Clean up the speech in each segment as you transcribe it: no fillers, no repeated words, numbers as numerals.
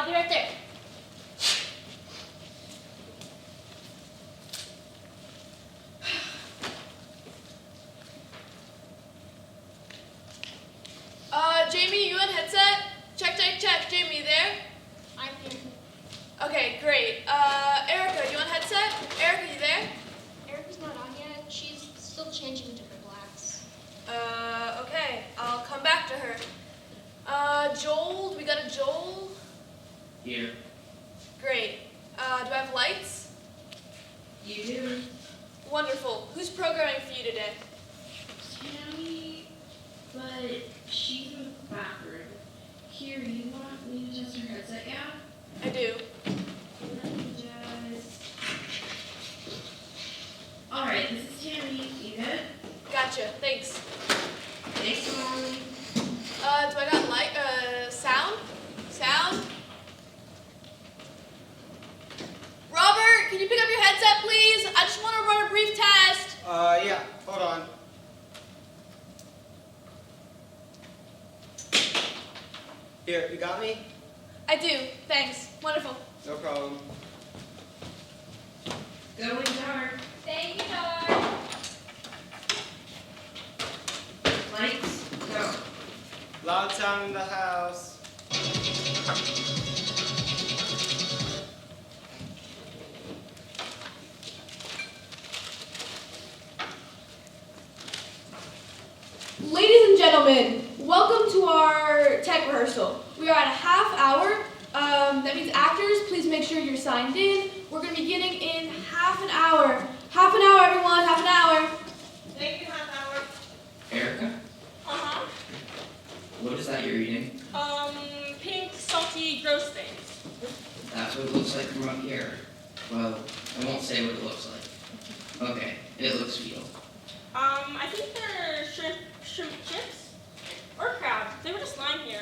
I'll be right there. Jamie, you on headset? Check, check, check. Jamie, you there? I'm here. Okay, great. Erica, you on headset? Erica, you there? Erica's not on yet. She's still changing into her blacks. Okay. I'll come back to her. Joel, do we got a Joel? Here. Great. Do I have lights? You do. Wonderful. Who's programming for you today? Tammy, but she's in the bathroom. Here, you want me to test her headset, yeah? I do. Let me just... Alright, this is Tammy. You good? Gotcha. Thanks. Thanks, Molly. Do I got light, sound? Sound? Robert, can you pick up your headset, please? I just want to run a brief test. Yeah, hold on. Here, you got me? I do. Thanks. Wonderful. No problem. Going dark. Thank you, Dar. Lights, go. Loud sound in the house. Ladies and gentlemen, welcome to our tech rehearsal. We are at a half hour. That means actors, please make sure you're signed in. We're going to be beginning in half an hour. Half an hour, everyone. Half an hour. Thank you, half hour. Erica, Uh-huh. what is that you're eating? Pink, salty, gross things. That's what it looks like from up here. Well, I won't say what it looks like. Okay, it looks real. I think they're shrimp chips? Or crab. They were just lying here.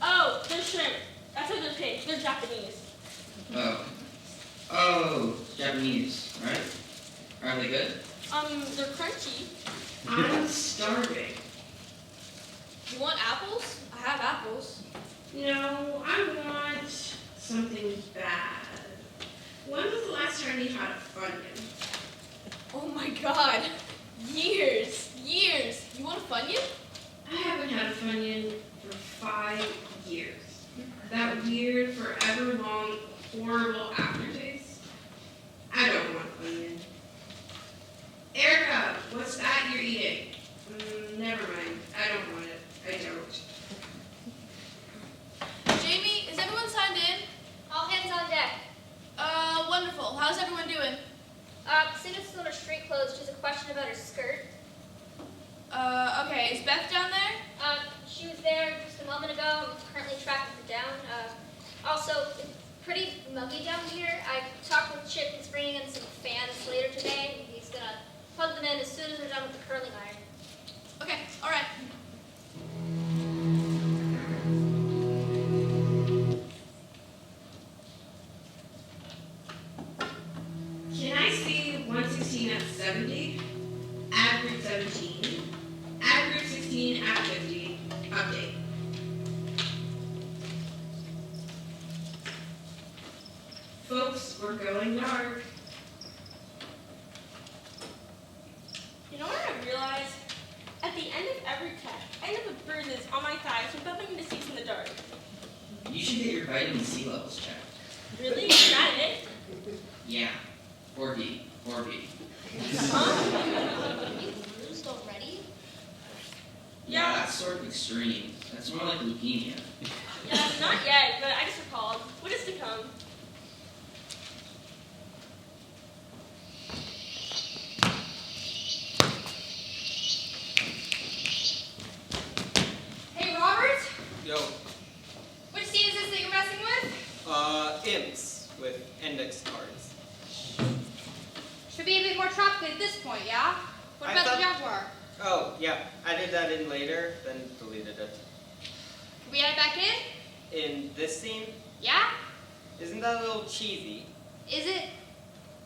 Oh, they're shrimp. That's how they're pink. They're Japanese. Oh, Japanese, right? Are they good? They're crunchy. I'm starving. You want apples? I have apples. No, I want something bad. When was the last time you had a Funyun? Oh my god. Years. Years. You want a Funyun? I haven't had a Funyun for 5 years. That weird, forever long, horrible aftertaste. I don't want a Funyun. Erica, what's that you're eating? Never mind. I don't want it. I don't. Jamie, is everyone signed in? All hands on deck. Wonderful. How's everyone doing? Cynthia's still in her street clothes. She has a question about her skirt. Okay. Is Beth down there? She was there just a moment ago. I'm currently tracking her down. Also, it's pretty muggy down here. I talked with Chip. He's bringing in some fans later today. He's going to plug them in as soon as we're done with the curling iron. Okay. All right. Can I see 116 at 70? Add group 17. Add group 16 at 50. Update. Folks, we're going dark. You know what I realized? At the end of every test, I end up with bruises on my thighs from bumping into seats in the dark. You should get your vitamin C levels checked. Really? Is that it? Yeah. 4B. 4B. Huh? Are you bruised already? Yeah, that's sort of extreme. That's more like leukemia. Yeah, not yet, but I just recalled. What is to come? Hey, Robert. Yo. Which scene is this that you're messing with? Imps with index cards. Should be a bit more chocolate at this point, yeah? What I about the thought- Jaguar? Oh, yeah. I did that in later, then deleted it. Can we add it back in? In this scene, Yeah? isn't that a little cheesy? Is it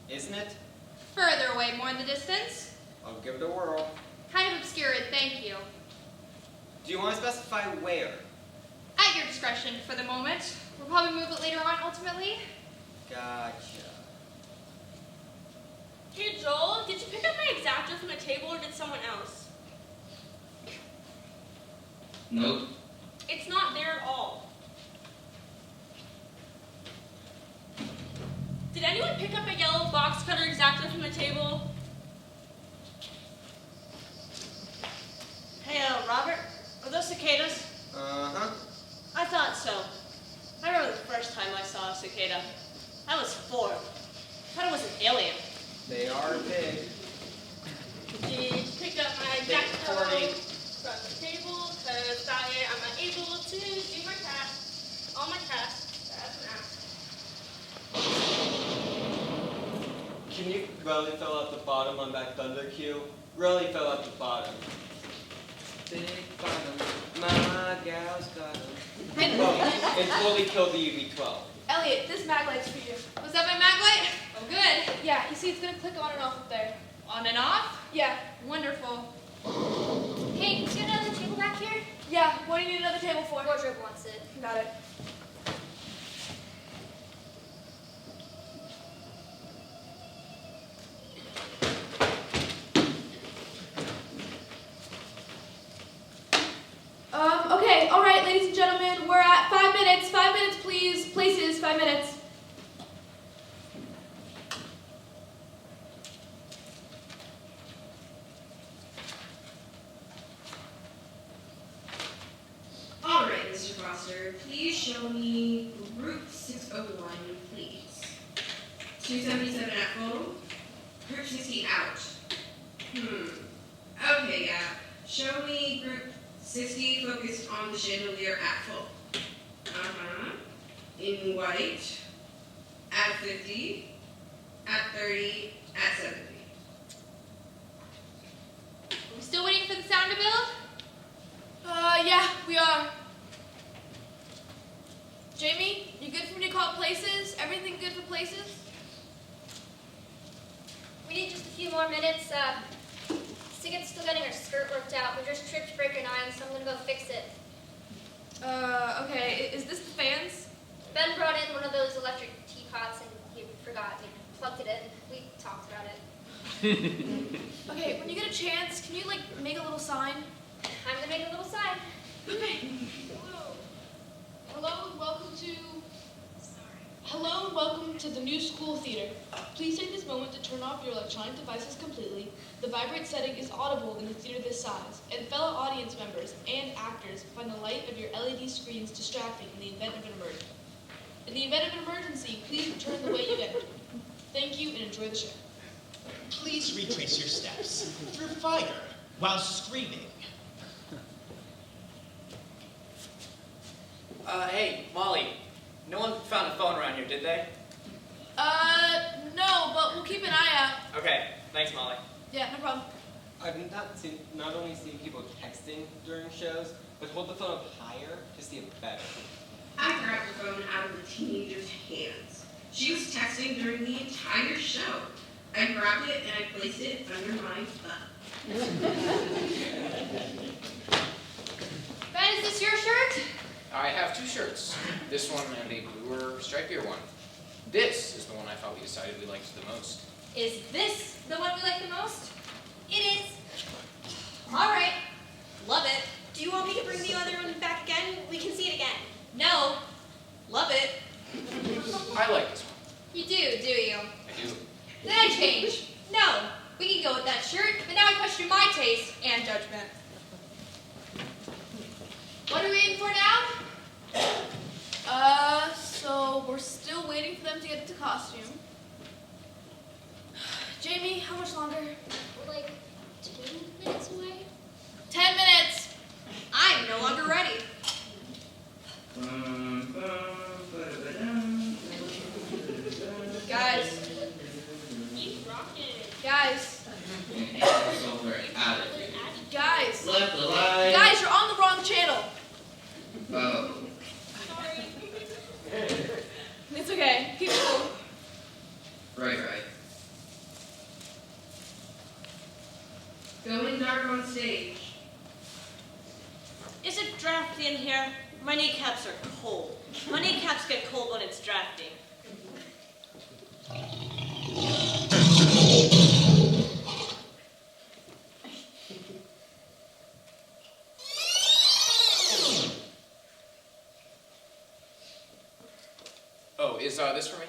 Isn't it? further away, more in the distance? I'll give it a whirl. Kind of obscure, thank you. Do you want to specify where? At your discretion for the moment. We'll probably move it later on ultimately. Gotcha. Hey Joel, did you pick up my X-Acto from the table or did someone else? Nope. It's not there at all. Did anyone pick up a yellow box cutter X-Acto from the table? Hey, Robert, are those cicadas? Uh-huh. I thought so. I remember the first time I saw a cicada. I was 4. I thought it was an alien. They are big. Did you pick up my Big X-Acto 40. from the table? Because that way I'm not able to do my tasks, all my tasks as an ask. Can you really fill out the bottom on that thunder cue? Really fill out the bottom. Big bottom, my gal's got 'em. Oh, and totally killed the UV-12. Elliot, this mag light's for you. Was that my mag light? Oh, good. Yeah, you see it's gonna click on and off up there. On and off? Yeah. Wonderful. Hey, do you have another table back here? Yeah, what do you need another table for? Wardrobe wants it. Got it. Okay, all right, ladies and gentlemen, we're at 5 minutes. 5 minutes, please. Places, 5 minutes. All right, Mr. Foster, please show me Group 601, please. 277 at full. Group 60 out. Okay, yeah. Show me Group 60 focused on the chandelier at full. In white. At 50. At 30. At 70. Are we still waiting for the sound to build? Yeah, we are. Jamie, you good for me to call places? Everything good for places? We need just a few more minutes. Sigget's still getting her skirt worked out. We just tripped breaker 9, so I'm gonna go fix it. Okay, is this the fans? Ben brought in one of those electric teapots and he forgot. He plugged it in. We talked about it. Okay, when you get a chance, can you, make a little sign? I'm gonna make a little sign. Okay. Hello and welcome to the new school theater. Please take this moment to turn off your electronic devices completely. The vibrate setting is audible in a theater this size, and fellow audience members and actors find the light of your LED screens distracting in the event of an emergency. In the event of an emergency, please return the way you entered. Thank you and enjoy the show. Please retrace your steps through fire while screaming. Hey, Molly. No one found a phone around here, did they? No, but we'll keep an eye out. Okay, thanks, Molly. Yeah, no problem. I've not only seen people texting during shows, but hold the phone up higher to see it better. I grabbed the phone out of the teenager's hands. She was texting during the entire show. I grabbed it and I placed it under my thumb. Ben, is this your shirt? I have 2 shirts. This one and a bluer, stripier one. This is the one I thought we decided we liked the most. Is this the one we like the most? It is. All right. Love it. Do you want me to bring the other one back again? We can see it again. No. Love it. I like this one. You do you? I do. Then I change. No. We can go with that shirt, but now I question my taste and judgment. What are we in for now? So we're still waiting for them to get into costume. Jamie, how much longer? We're like 2 minutes away. 10 minutes. I'm no longer ready. Guys, Keep rocking. guys, guys. Left the line. Guys, you're on the wrong channel. Oh. Sorry. It's okay. Keep it cool. Right. Going dark on stage. Is it drafty in here? My kneecaps are cold. My kneecaps get cold when it's drafting. Oh, is this for me?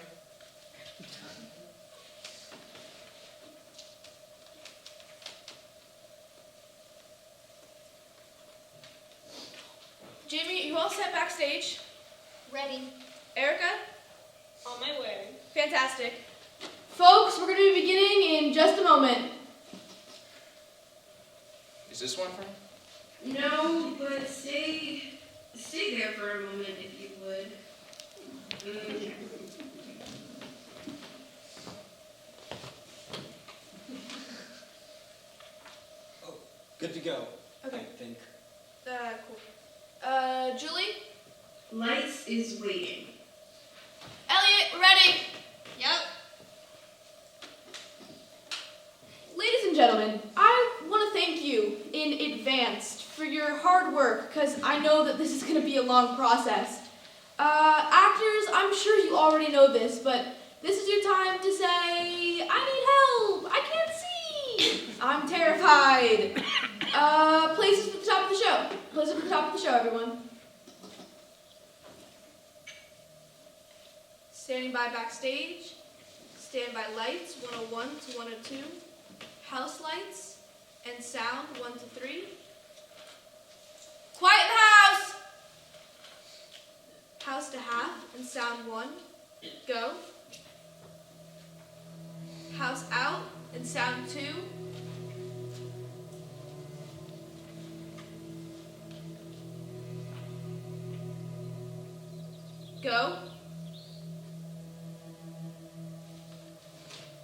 Jamie, you all set backstage? Ready. Erica? On my way. Fantastic. Folks, we're going to be beginning in just a moment. Is this one for me? No, but stay there for a moment if you would. Okay. Good to go. Okay. I think. Cool. Julie? Lights is waiting. Elliot, we're ready. Yep. Ladies and gentlemen, I want to thank you in advance for your hard work, because I know that this is going to be a long process. Actors, I'm sure you already know this, but this is your time to say, I need help, I can't see, I'm terrified. Places at the top of the show. Places at the top of the show, everyone. Standing by backstage. Stand by lights, 101 to 102. House lights and sound, 1 to 3. Quiet in the house! House to half and sound 1. Go. House out and sound 2. Go.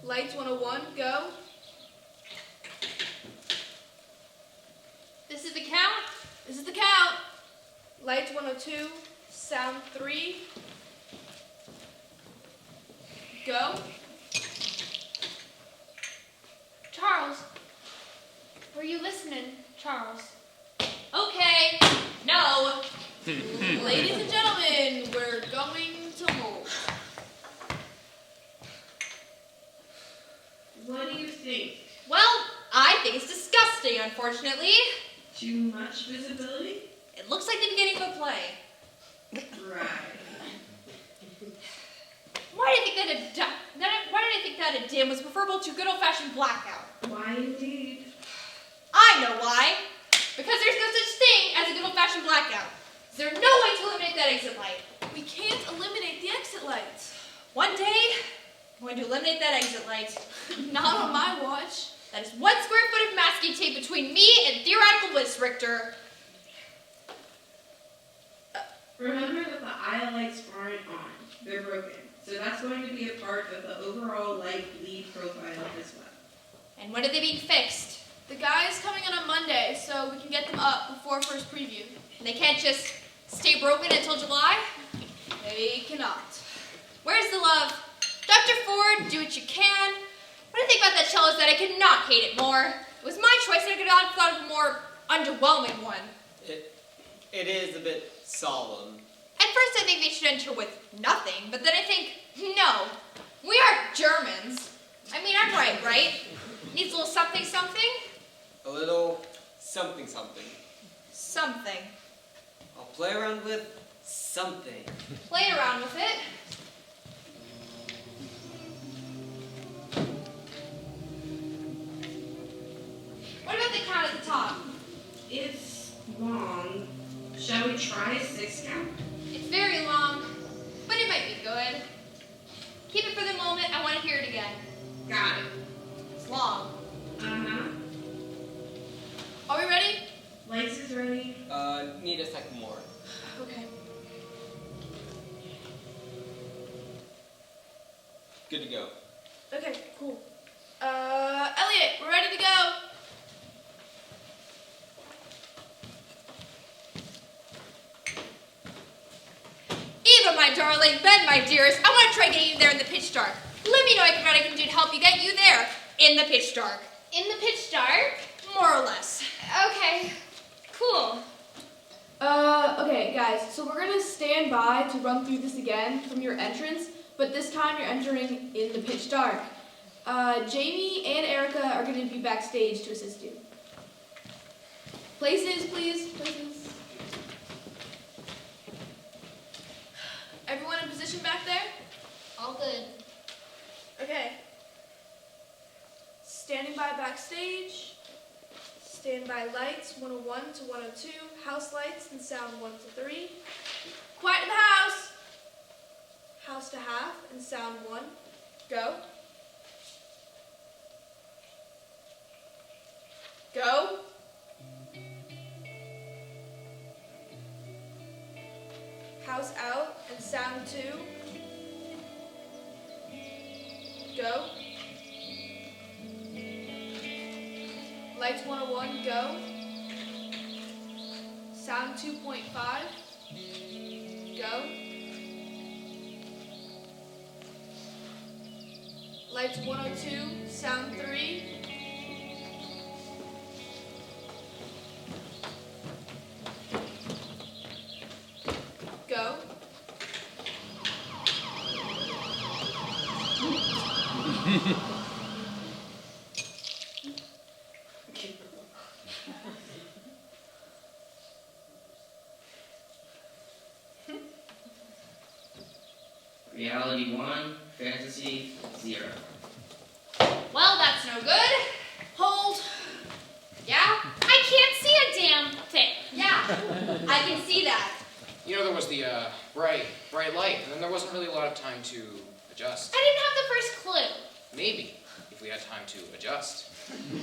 Lights 101, go. This is the count. This is the count. Lights 102, sound 3. Go. Charles, were you listening, Charles? Okay. No. Ladies and gentlemen, we're going to hold. What do you think? Well, I think it's disgusting, unfortunately. Too much visibility? It looks like the beginning of a play. Right. Why did I think that a dim was preferable to good old-fashioned blackout? Why indeed? I know why. Because there's no such thing as a good old-fashioned blackout. Is there no way to eliminate that exit light? We can't eliminate the exit lights. One day, I'm going to eliminate that exit light. Not on my watch. That is 1 square foot of masking tape between me and theoretical bliss, Richter. Remember that the aisle lights aren't on. They're broken. So that's going to be a part of the overall light lead profile as well. And when are they being fixed? The guy's coming on a Monday, so we can get them up before first preview. And they can't just stay broken until July? They cannot. Where's the love? Dr. Ford, do what you can. What I think about that cello is that I could not hate it more. It was my choice and I could not have thought of a more underwhelming one. It is a bit solemn. At first I think they should enter with nothing, but then I think, no, we are Germans. I mean, I'm right? Needs a little something something? A little something something. Something. I'll play around with something. Play around with it. What about the count at the top? It's long. Shall we try a 6 count? It's very long, but it might be good. Keep it for the moment. I want to hear it again. Got it. It's long. Uh-huh. Are we ready? Lights is ready. Need a second more. Okay. Good to go. Okay, cool. Elliot, we're ready to go. Eva, my darling, Ben, my dearest, I want to try getting you there in the pitch dark. Let me know what I can do to help you get you there in the pitch dark. In the pitch dark? More or less. Okay, cool. Okay, guys, so we're gonna stand by to run through this again from your entrance, but this time you're entering in the pitch dark. Jamie and Erica are gonna be backstage to assist you. Places, please, places. Everyone in position back there? All good. Okay. Standing by backstage. Standby lights, 101 to 102. House lights and sound 1 to 3. Quiet in the house. House to half and sound 1. Go. Go. House out and sound 2. Go. Lights 101, go. Sound 2.5, go. Lights 102, sound 3. Go. Reality 1, fantasy 0. Well, that's no good. Hold. Yeah? I can't see a damn thing. Yeah, I can see that. You know, there was the bright light, and then there wasn't really a lot of time to adjust. I didn't have the first clue. Maybe, if we had time to adjust.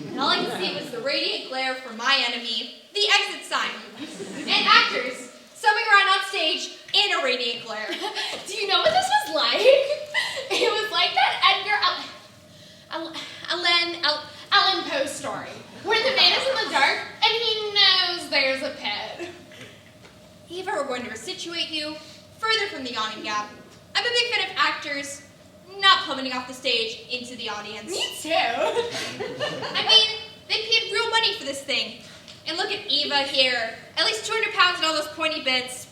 And all I could see was the radiant glare from my enemy, the exit sign. And actors swimming around on stage in a radiant glare. Do you know what this was like? It was like that Allen Poe story, where the man is in the dark and he knows there's a pet. If I were going to situate you further from the yawning gap, I'm a big fan of actors not plummeting off the stage into the audience. Me too. I mean, they paid real money for this thing. And look at Eva here. At least 200 pounds and all those pointy bits.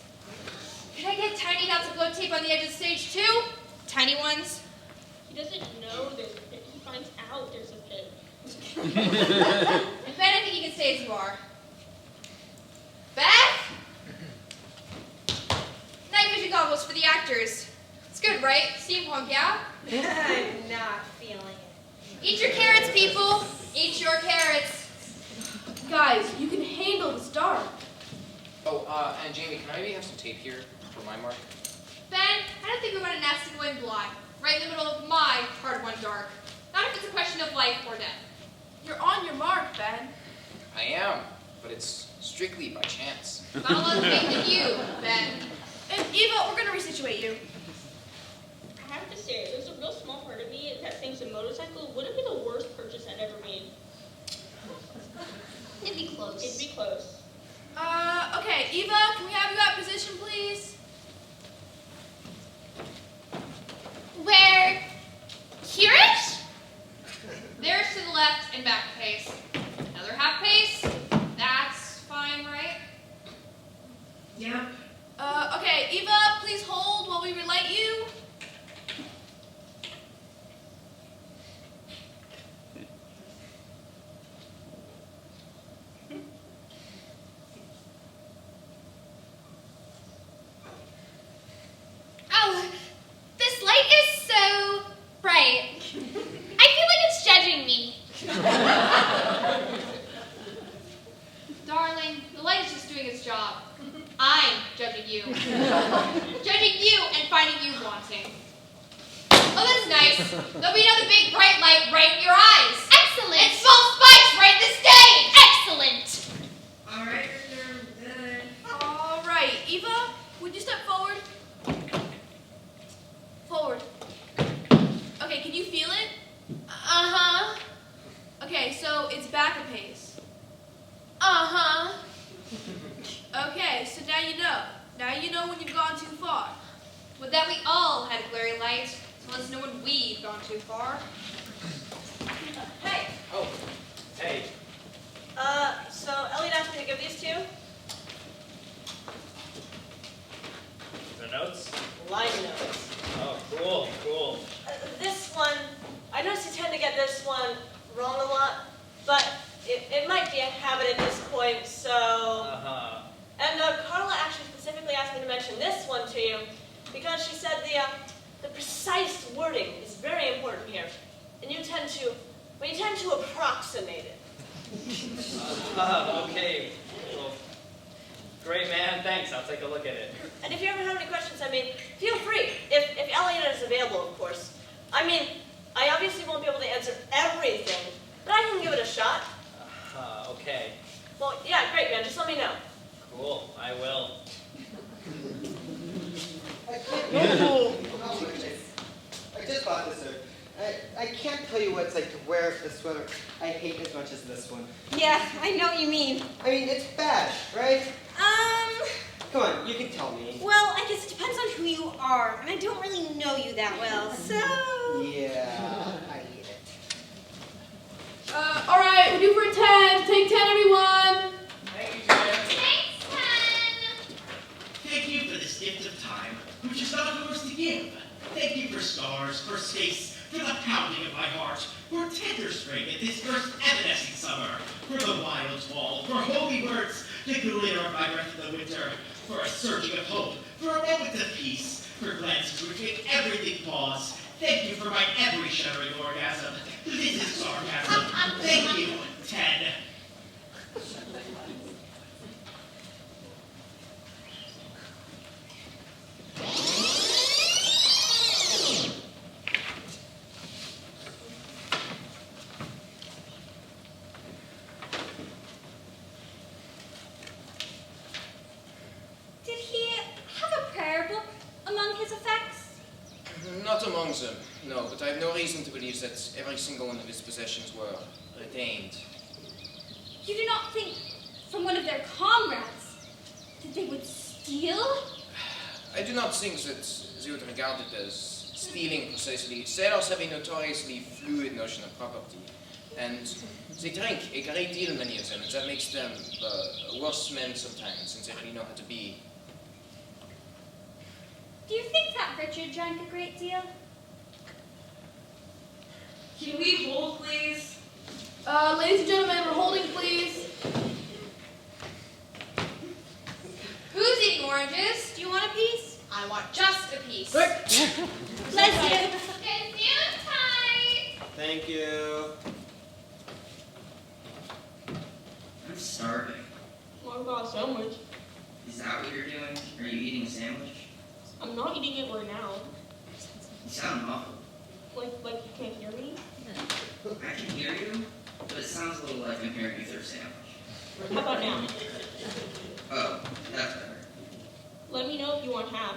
Can I get tiny dots of glow tape on the edge of the stage too? Tiny ones. He doesn't know there's a pit. He finds out there's a pit. And Ben, I think you can stay as you are. Beth? Night vision goggles for the actors. It's good, right? Steampunk, yeah? I'm not feeling it. Eat your carrots, people. Eat your carrots. Guys, you can handle this dark. Oh, and Jamie, can I maybe have some tape here for my mark? Ben, I don't think we want a nasty wind blind right in the middle of my hard-won dark. Not if it's a question of life or death. You're on your mark, Ben. I am, but it's strictly by chance. Not a lot of faith in you, Ben. And Eva, we're gonna resituate you. I have to say, there's a real small part of me that thinks a motorcycle wouldn't be the worst purchase I'd ever made. It'd be close. It'd be close. Okay, Eva, can we have you at position, please? Where? Here-ish? There's to the left and back pace. Another half pace. That's fine, right? Yep. Okay, Eva, please hold while we relight you. Oh, this light is so bright. I feel like it's judging me. Darling, the light is just doing its job. I'm judging you. Judging you and finding you wanting. Oh, that's nice. There'll be another big bright light right in your eyes. Excellent. And small spikes right in the stage. Excellent. All right, you're good. All right, Eva, would you step forward? Forward. Okay, can you feel it? Uh-huh. Okay, so it's back a pace. Uh-huh. Okay, so now you know. Now you know when you've gone too far. Would that we all had a glaring light, so let's know when we've gone too far. Hey. Oh, Hey, So Elliot asked me to give these to you. to approximate it. Okay. Well, great, man. Thanks. I'll take a look at it. And if you ever have any questions, I mean, feel free. If Elliot is available, of course. I mean, I obviously won't be able to answer everything, but I can give it a shot. Okay. Well, yeah, great, man. Just let me know. Cool. I will. I just bought this, sir. I can't tell you what it's like to wear a sweater I hate as much as this one. Yeah, I know what you mean. I mean, it's bad, right? Come on, you can tell me. Well, I guess it depends on who you are, and I don't really know you that well, so... Yeah, I hate it. All right, we're due for a 10. Take 10, everyone. Thank you, Jen. Thanks, Ken. Thank you for this gift of time, which is not yours to give. Thank you for stars, for space, for the pounding of my heart, for tender spring at this first evanescing summer, for the wild fall, for holy words, the glitter of my breath in the winter, for a surging of hope, for a moment of peace, for glances which make everything pause. Thank you for my every shuddering orgasm. This is sarcasm. Thank you, Ted. Did he have a prayer book among his effects? Not among them, no, but I have no reason to believe that every single one of his possessions were retained. You do not think from one of their comrades that they would steal? I do not think that they would regard it as stealing precisely. Sailors have a notoriously fluid notion of property, and they drink a great deal, many of them, and that makes them worse men sometimes, since they really know how to be. Do you think that Richard drank a great deal? Can we hold, please? Ladies and gentlemen, we're holding, please. Who's eating oranges? Do you want a piece? I want just a piece. Bless you. Consume tight. Thank you. I'm starving. What about a sandwich? Is that what you're doing? Are you eating a sandwich? I'm not eating it right now. You sound muffled. Like you can't hear me? I can hear you, but it sounds a little like I'm hearing you through a sandwich. How about now? Oh, that's better. Let me know if you want half.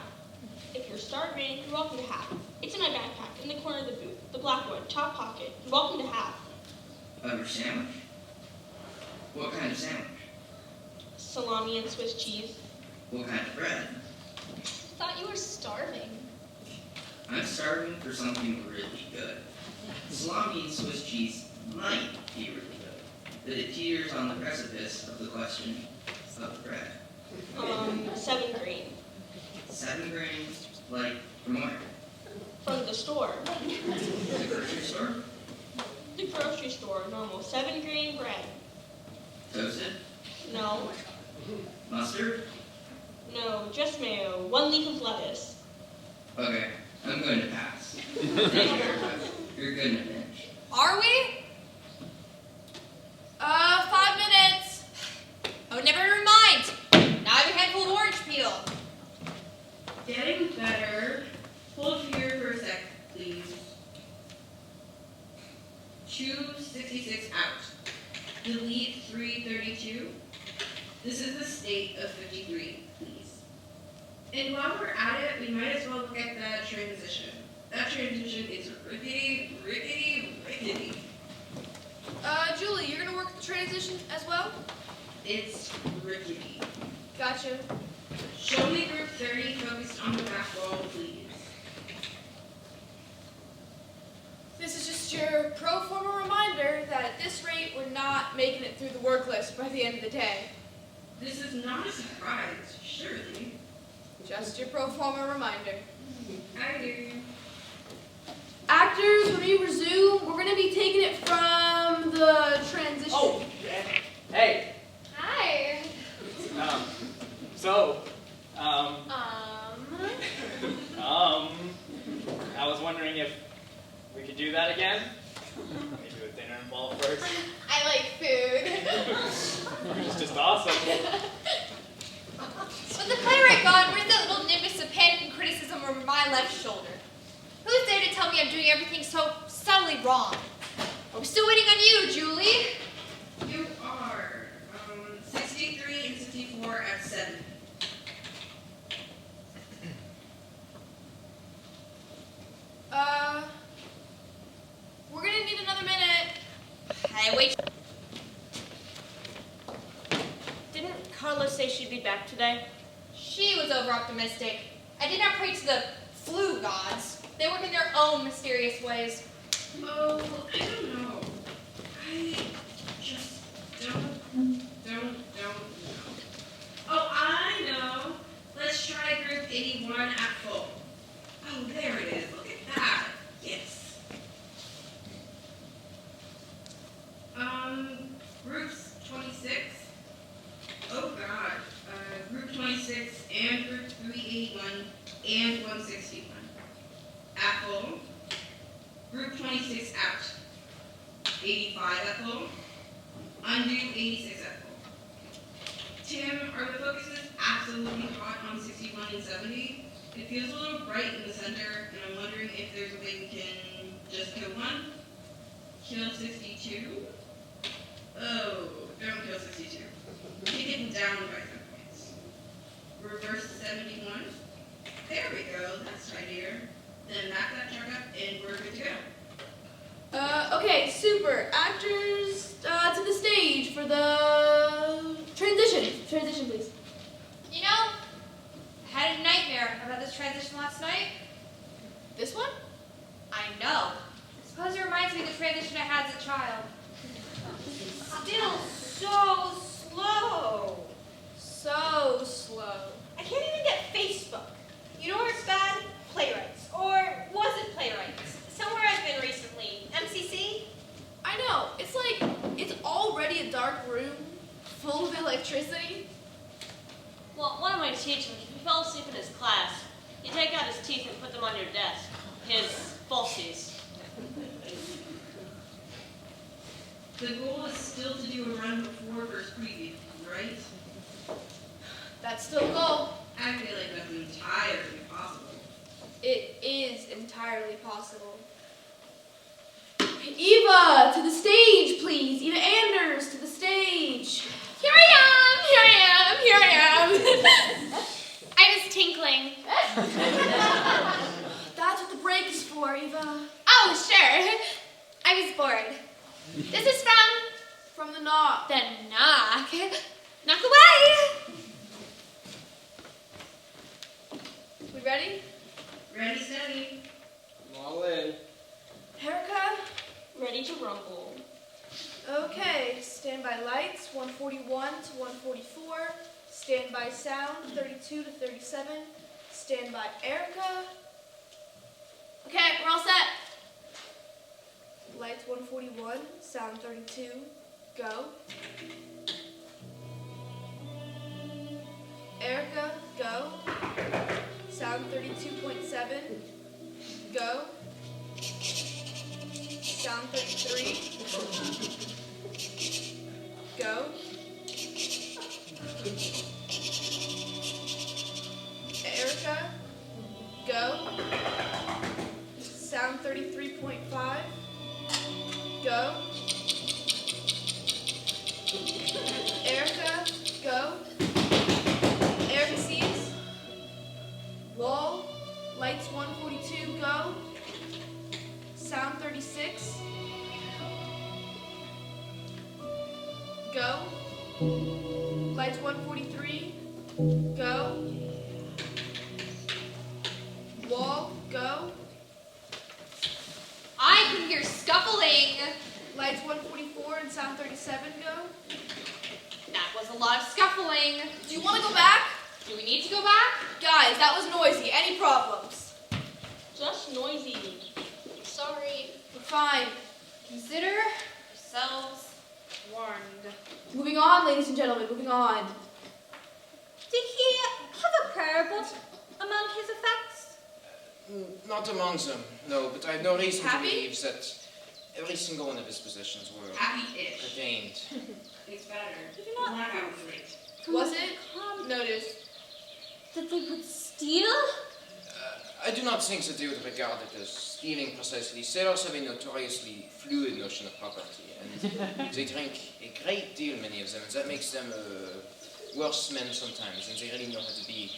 If you're starving, you're welcome to half. It's in my backpack, in the corner of the booth. The black one, top pocket. You're welcome to half. Of your sandwich? What kind of sandwich? Salami and Swiss cheese. What kind of bread? I thought you were starving. I'm starving for something really good. Salami and Swiss cheese might be really good, but it teeters on the precipice of the question of the bread. 7 grain. 7 grains, like from where? From the store. The grocery store? The grocery store, normal. 7 grain bread. Toasted? No. Mustard? No, just mayo. 1 leaf of lettuce. Okay, I'm going to pass. Thank you very much. You're good in a pinch. Are we? 5 minutes. Oh, never mind. Now I have a handful of orange peel. Getting better. Hold here for a sec, please. Choose 66 out. Delete 332. This is the state of 53, please. And while we're at it, we might as well look at that transition. That transition is rickety, rickety, rickety. Julie, you're gonna work the transition as well? It's rickety. Gotcha. Show me group 30 focused on the back wall, please. This is just your pro forma reminder that at this rate, we're not making it through the work list by the end of the day. This is not a surprise, surely. Just your pro forma reminder. I hear you. Actors, when we resume, we're going to be taking it from the transition. Oh, hey. Hi. I was wondering if we could do that again. Maybe with dinner involved Carla say she'd be back today? She was over-optimistic. I did not pray to the flu gods. They work in their own mysterious ways. Oh, I don't know. I just don't know. Oh, I know. Let's try group 81 at full. Oh, there it is. Look at that. Yes. Groups 26. Oh, God. Group 26 and group 381 and 161. At full. Group 26 out. 85 at full. Undo 86 at full. Tim, are the focuses absolutely hot on 61 and 70? It feels a little bright in the center, and I'm wondering if there's a way we can just kill one. Kill 62? Oh, don't kill 62. Kick it down by 10 points. Reverse 71. There we go, that's tidier. Then back that truck up, and we're good to go. Okay, super. Actors, to the stage for the transition. Transition, please. You know, I had a nightmare about this transition last night. This one? I know. I suppose it reminds me of the transition I had as a child. Still so slow. So slow. I can't even get Facebook. You know where it's bad? Playwrights. Or was it Playwrights? Somewhere I've been recently. MCC? I know. It's like, it's already a dark room full of electricity. Well, one of my teachers, he fell asleep in his class. He'd take out his teeth and put them on your desk. His falsies. The goal is still to do a run before first preview, right? That's still a goal. I feel like that's entirely possible. It is entirely possible. Eva, to the stage, please. Eva Anders, to the stage. Here I am. I was tinkling. That's what the break is for, Eva. Oh, sure. I was bored. This is from the knock. The knock. Knock away. We ready? Ready, steady. I'm all in. Erica? Ready to rumble. Okay, standby lights, 141 to 144. Standby sound, 32 to 37. Standby Erica. Okay, we're all set. Lights 141, sound 32, go. Erica, go. Sound 32.7, go. Sound 33, go. Erica, go. Sound 33.5, go. Erica, go. Erica sees. Wall, lights 142, go. Sound 36, go. Lights 143, go. Wall, go. I can hear scuffling. Lights 144 and sound 37, go. That was a lot of scuffling. Do you want to go back? Do we need to go back? Guys, that was noisy. Any problems? Just noisy. Sorry. We're fine. Consider yourselves warned. Moving on, ladies and gentlemen, moving on. Did he have a prayer book among his effects? Not among them, no, but I have no reason Happy? to believe that every single one of his possessions were Happy-ish. retained. It's better. Did you not Blackout was late. Was it? Noticed. that they would steal? I do not think that they would regard it as stealing precisely. Sailors have a notoriously fluid notion of property, and they drink a great deal, many of them, and that makes them worse men sometimes than they really know how to be.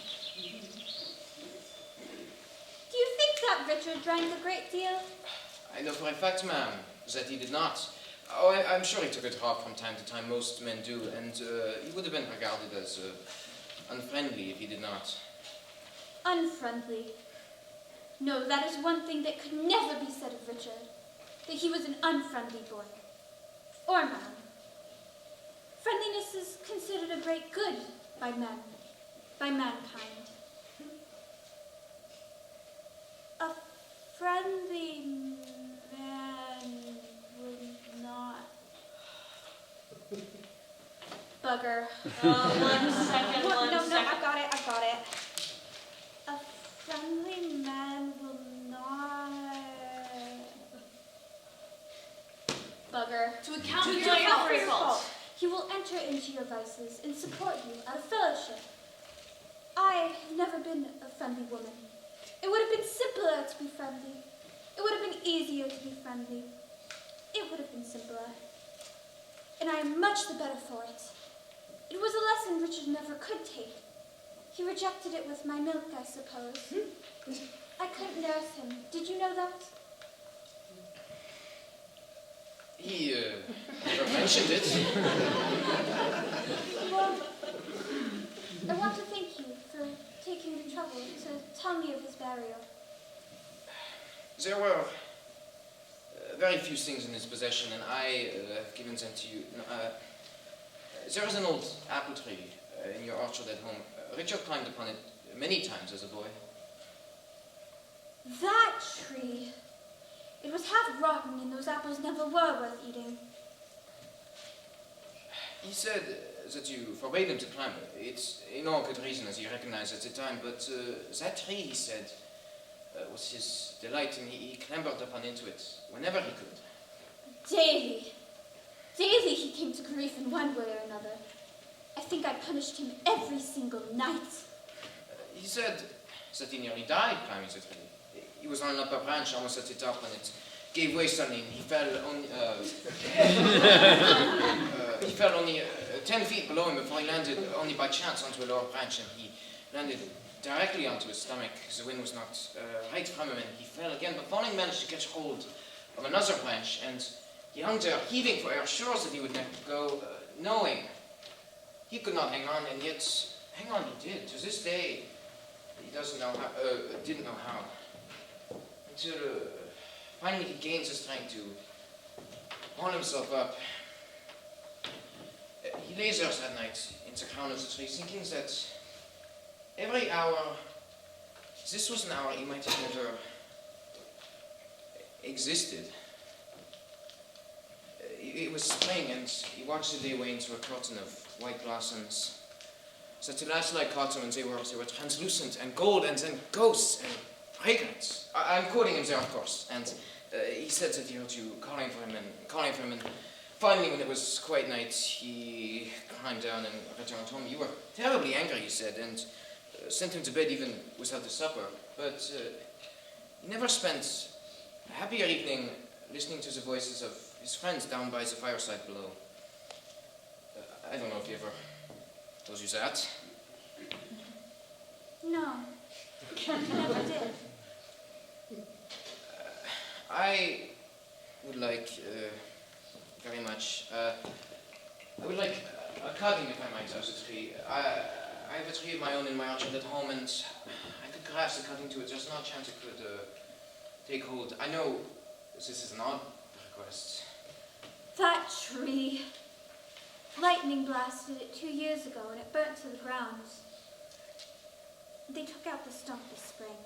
Do you think that Richard drank a great deal? I know for a fact, ma'am, that he did not. Oh, I'm sure he took it hard from time to time. Most men do, and he would have been regarded as unfriendly if he did not. Unfriendly. No, that is one thing that could never be said of Richard. That he was an unfriendly boy. Or man. Friendliness is considered a great good by men. By mankind. A friendly man would not. Bugger. One second, No, I got it. A friendly man will not. Bugger. To account To for account your for your fault. fault. He will enter into your vices and support you out of fellowship. I have never been a friendly woman. It would have been simpler to be friendly. It would have been easier to be friendly. It would have been simpler. And I am much the better for it. It was a lesson Richard never could take. He rejected it with my milk, I suppose. I couldn't nurse him. Did you know that? He never mentioned it. Well, I want to thank you for taking the trouble to tell me of his burial. There were very few things in his possession, and I have given them to you. There is an old apple tree in your orchard at home. Richard climbed upon it many times as a boy. That tree. It was half rotten, and those apples never were worth eating. He said that you forbade him to climb. It's in all good reason, as he recognized at the time, but that tree, he said, was his delight, and he clambered upon into it whenever he could. Daily. Daily he came to grief in one way or another. I think I punished him every single night. He said that he nearly died climbing the tree. He was on an upper branch almost at the top when it gave way suddenly, and he fell only 10 feet below him before he landed only by chance onto a lower branch, and he landed directly onto his stomach. The wind was knocked right from him, and he fell again, but finally managed to catch hold of another branch, and he hung there, heaving for air, sure that he would never go, knowing he could not hang on, and yet hang on he did. To this day, he doesn't know how, didn't know how. Until finally he gains the strength to haul himself up. He lays there that night in the crown of the tree, thinking that every hour, this was an hour he might have never existed. It was spring, and he watched the day wane to a curtain of white blossoms. So the last light caught them, and they were translucent and gold, and then ghosts and fragrance. I'm quoting him there, of course, and he said that he heard you calling for him, and finally, when it was quite night, he climbed down and returned home. You were terribly angry, he said, and sent him to bed even without the supper. But he never spent a happier evening listening to the voices of his friends down by the fireside below. I don't know if he ever told you that. No. Never did. I would like very much. I would like a cutting, if I might, of the tree. I have a tree of my own in my orchard at home, and I could grasp the cutting to it. There's no chance it could take hold. I know this is an odd request. That tree. Lightning blasted it 2 years ago, and it burnt to the ground. They took out the stump this spring.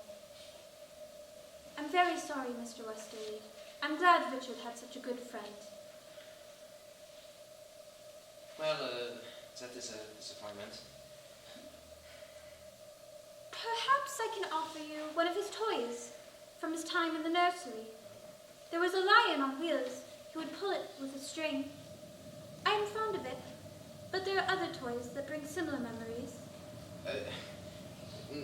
I'm very sorry, Mr. Westerly. I'm glad Richard had such a good friend. Well, that is a disappointment. Perhaps I can offer you one of his toys from his time in the nursery. There was a lion on wheels. He would pull it with a string. I am fond of it, but there are other toys that bring similar memories.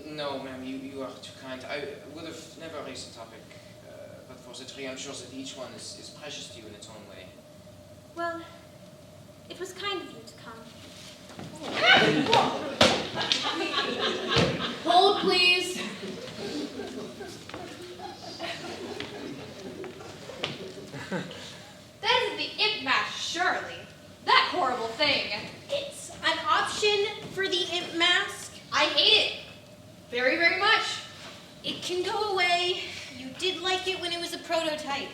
No, ma'am, you are too kind. I would have never raised the topic, but for the tree, I'm sure that each one is precious to you in its own way. Well, it was kind of you to come. Hold, please. That is the Imp Master. thing? It's an option for the imp mask. I hate it. Very, very much. It can go away. You did like it when it was a prototype.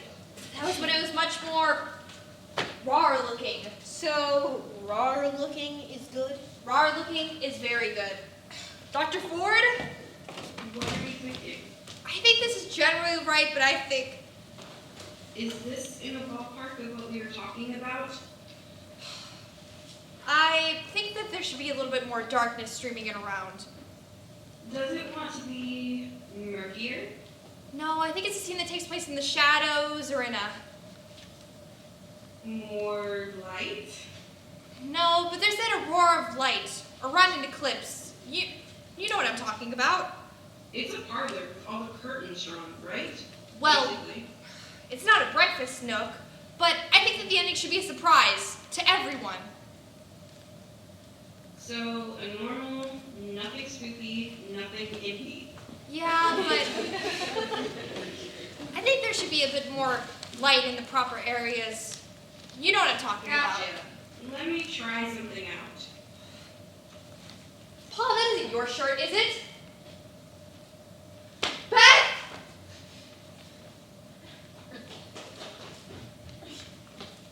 That was when it was much more raw looking. So, raw looking is good? Raw looking is very good. Dr. Ford? What are you thinking? I think this is generally right, but I think... Is this in the ballpark of what we were talking about? I think that there should be a little bit more darkness streaming in around. Does it want to be murkier? No, I think it's a scene that takes place in the shadows or in a... More light? No, but there's that aurora of light, around an eclipse. You know what I'm talking about. It's a parlor with all the curtains drawn, right? Well, Basically. it's not a breakfast nook, but I think that the ending should be a surprise to everyone. So, a normal, nothing spooky, nothing icky. Yeah, but I think there should be a bit more light in the proper areas. You know what I'm talking Gotcha. about. Let me try something out. Paul, that isn't your shirt, is it? Beth!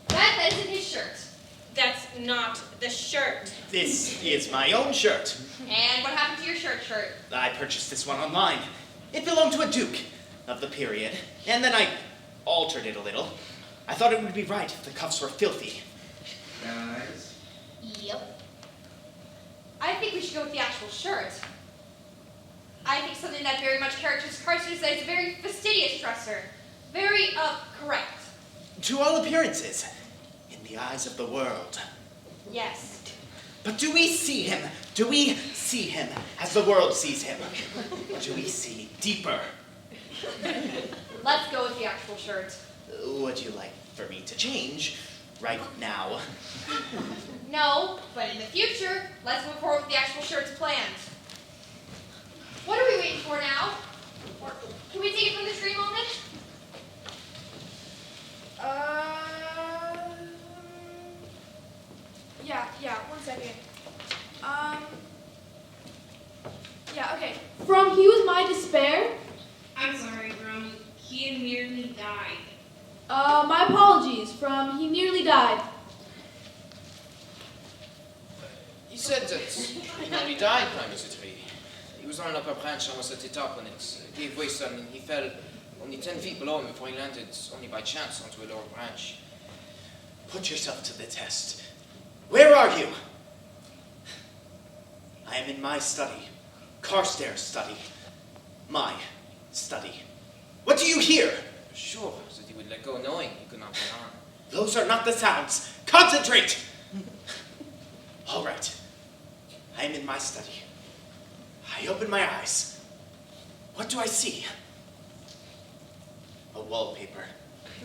Beth, that isn't his shirt. That's not the shirt. This is my own shirt. And what happened to your shirt? I purchased this one online. It belonged to a duke of the period, and then I altered it a little. I thought it would be right if the cuffs were filthy. Guys, Yep. I think we should go with the actual shirt. I think something that very much characterizes a very fastidious dresser. Very, correct. To all appearances, in the eyes of the world. Yes. But do we see him? Do we see him as the world sees him? Do we see deeper? Let's go with the actual shirt. Would you like for me to change right now? No, but in the future, let's move forward with the actual shirt's planned. What are we waiting for now? Or can we take it from the tree moment? Yeah, 1 second. Yeah, okay. From He Was My Despair. I'm sorry, Brony. He had nearly died. My apologies. From He Nearly Died. He said that he nearly died climbing the tree. He was on an upper branch almost at the top when it gave way suddenly. He fell only 10 feet below him before he landed only by chance onto a lower branch. Put yourself to the test. Where are you? I am in my study. Carstairs' study. My study. What do you hear? Sure, that he would let go knowing he could not get on. Those are not the sounds. Concentrate! All right. I am in my study. I open my eyes. What do I see? A wallpaper.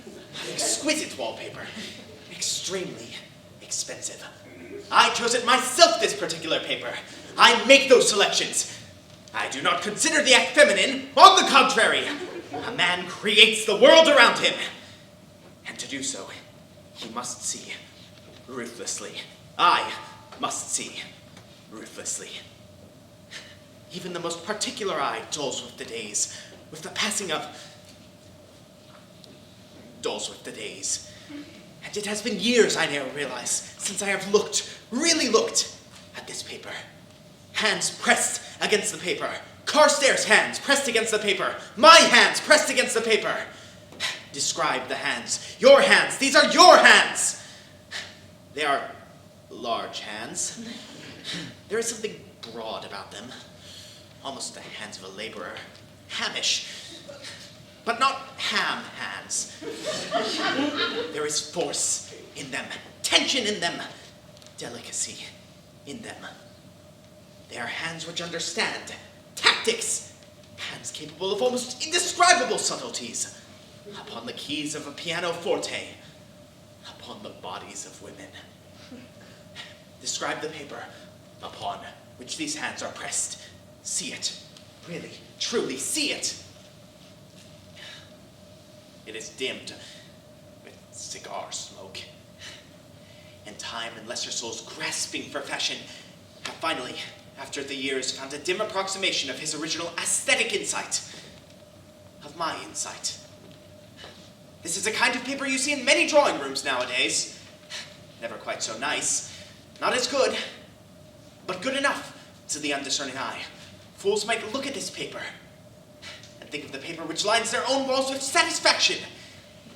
An exquisite wallpaper. Extremely expensive. I chose it myself, this particular paper. I make those selections. I do not consider the act feminine. On the contrary, a man creates the world around him. And to do so, he must see ruthlessly. I must see ruthlessly. Even the most particular eye dulls with the days, with the passing of... dulls with the days. And it has been years, I now realize, since I have looked, really looked, at this paper. Hands pressed against the paper. Carstairs' hands pressed against the paper. My hands pressed against the paper. Describe the hands. Your hands. These are your hands. They are large hands. There is something broad about them. Almost the hands of a laborer. Hamish. But not ham hands. There is force in them. Tension in them. Delicacy in them. They are hands which understand tactics. Hands capable of almost indescribable subtleties. Upon the keys of a pianoforte. Upon the bodies of women. Describe the paper upon which these hands are pressed. See it. Really, truly see it. It is dimmed with cigar smoke. And time and lesser souls grasping for fashion have finally, after the years, found a dim approximation of his original aesthetic insight. Of my insight. This is a kind of paper you see in many drawing rooms nowadays. Never quite so nice. Not as good, but good enough to the undiscerning eye. Fools might look at this paper and think of the paper which lines their own walls with satisfaction,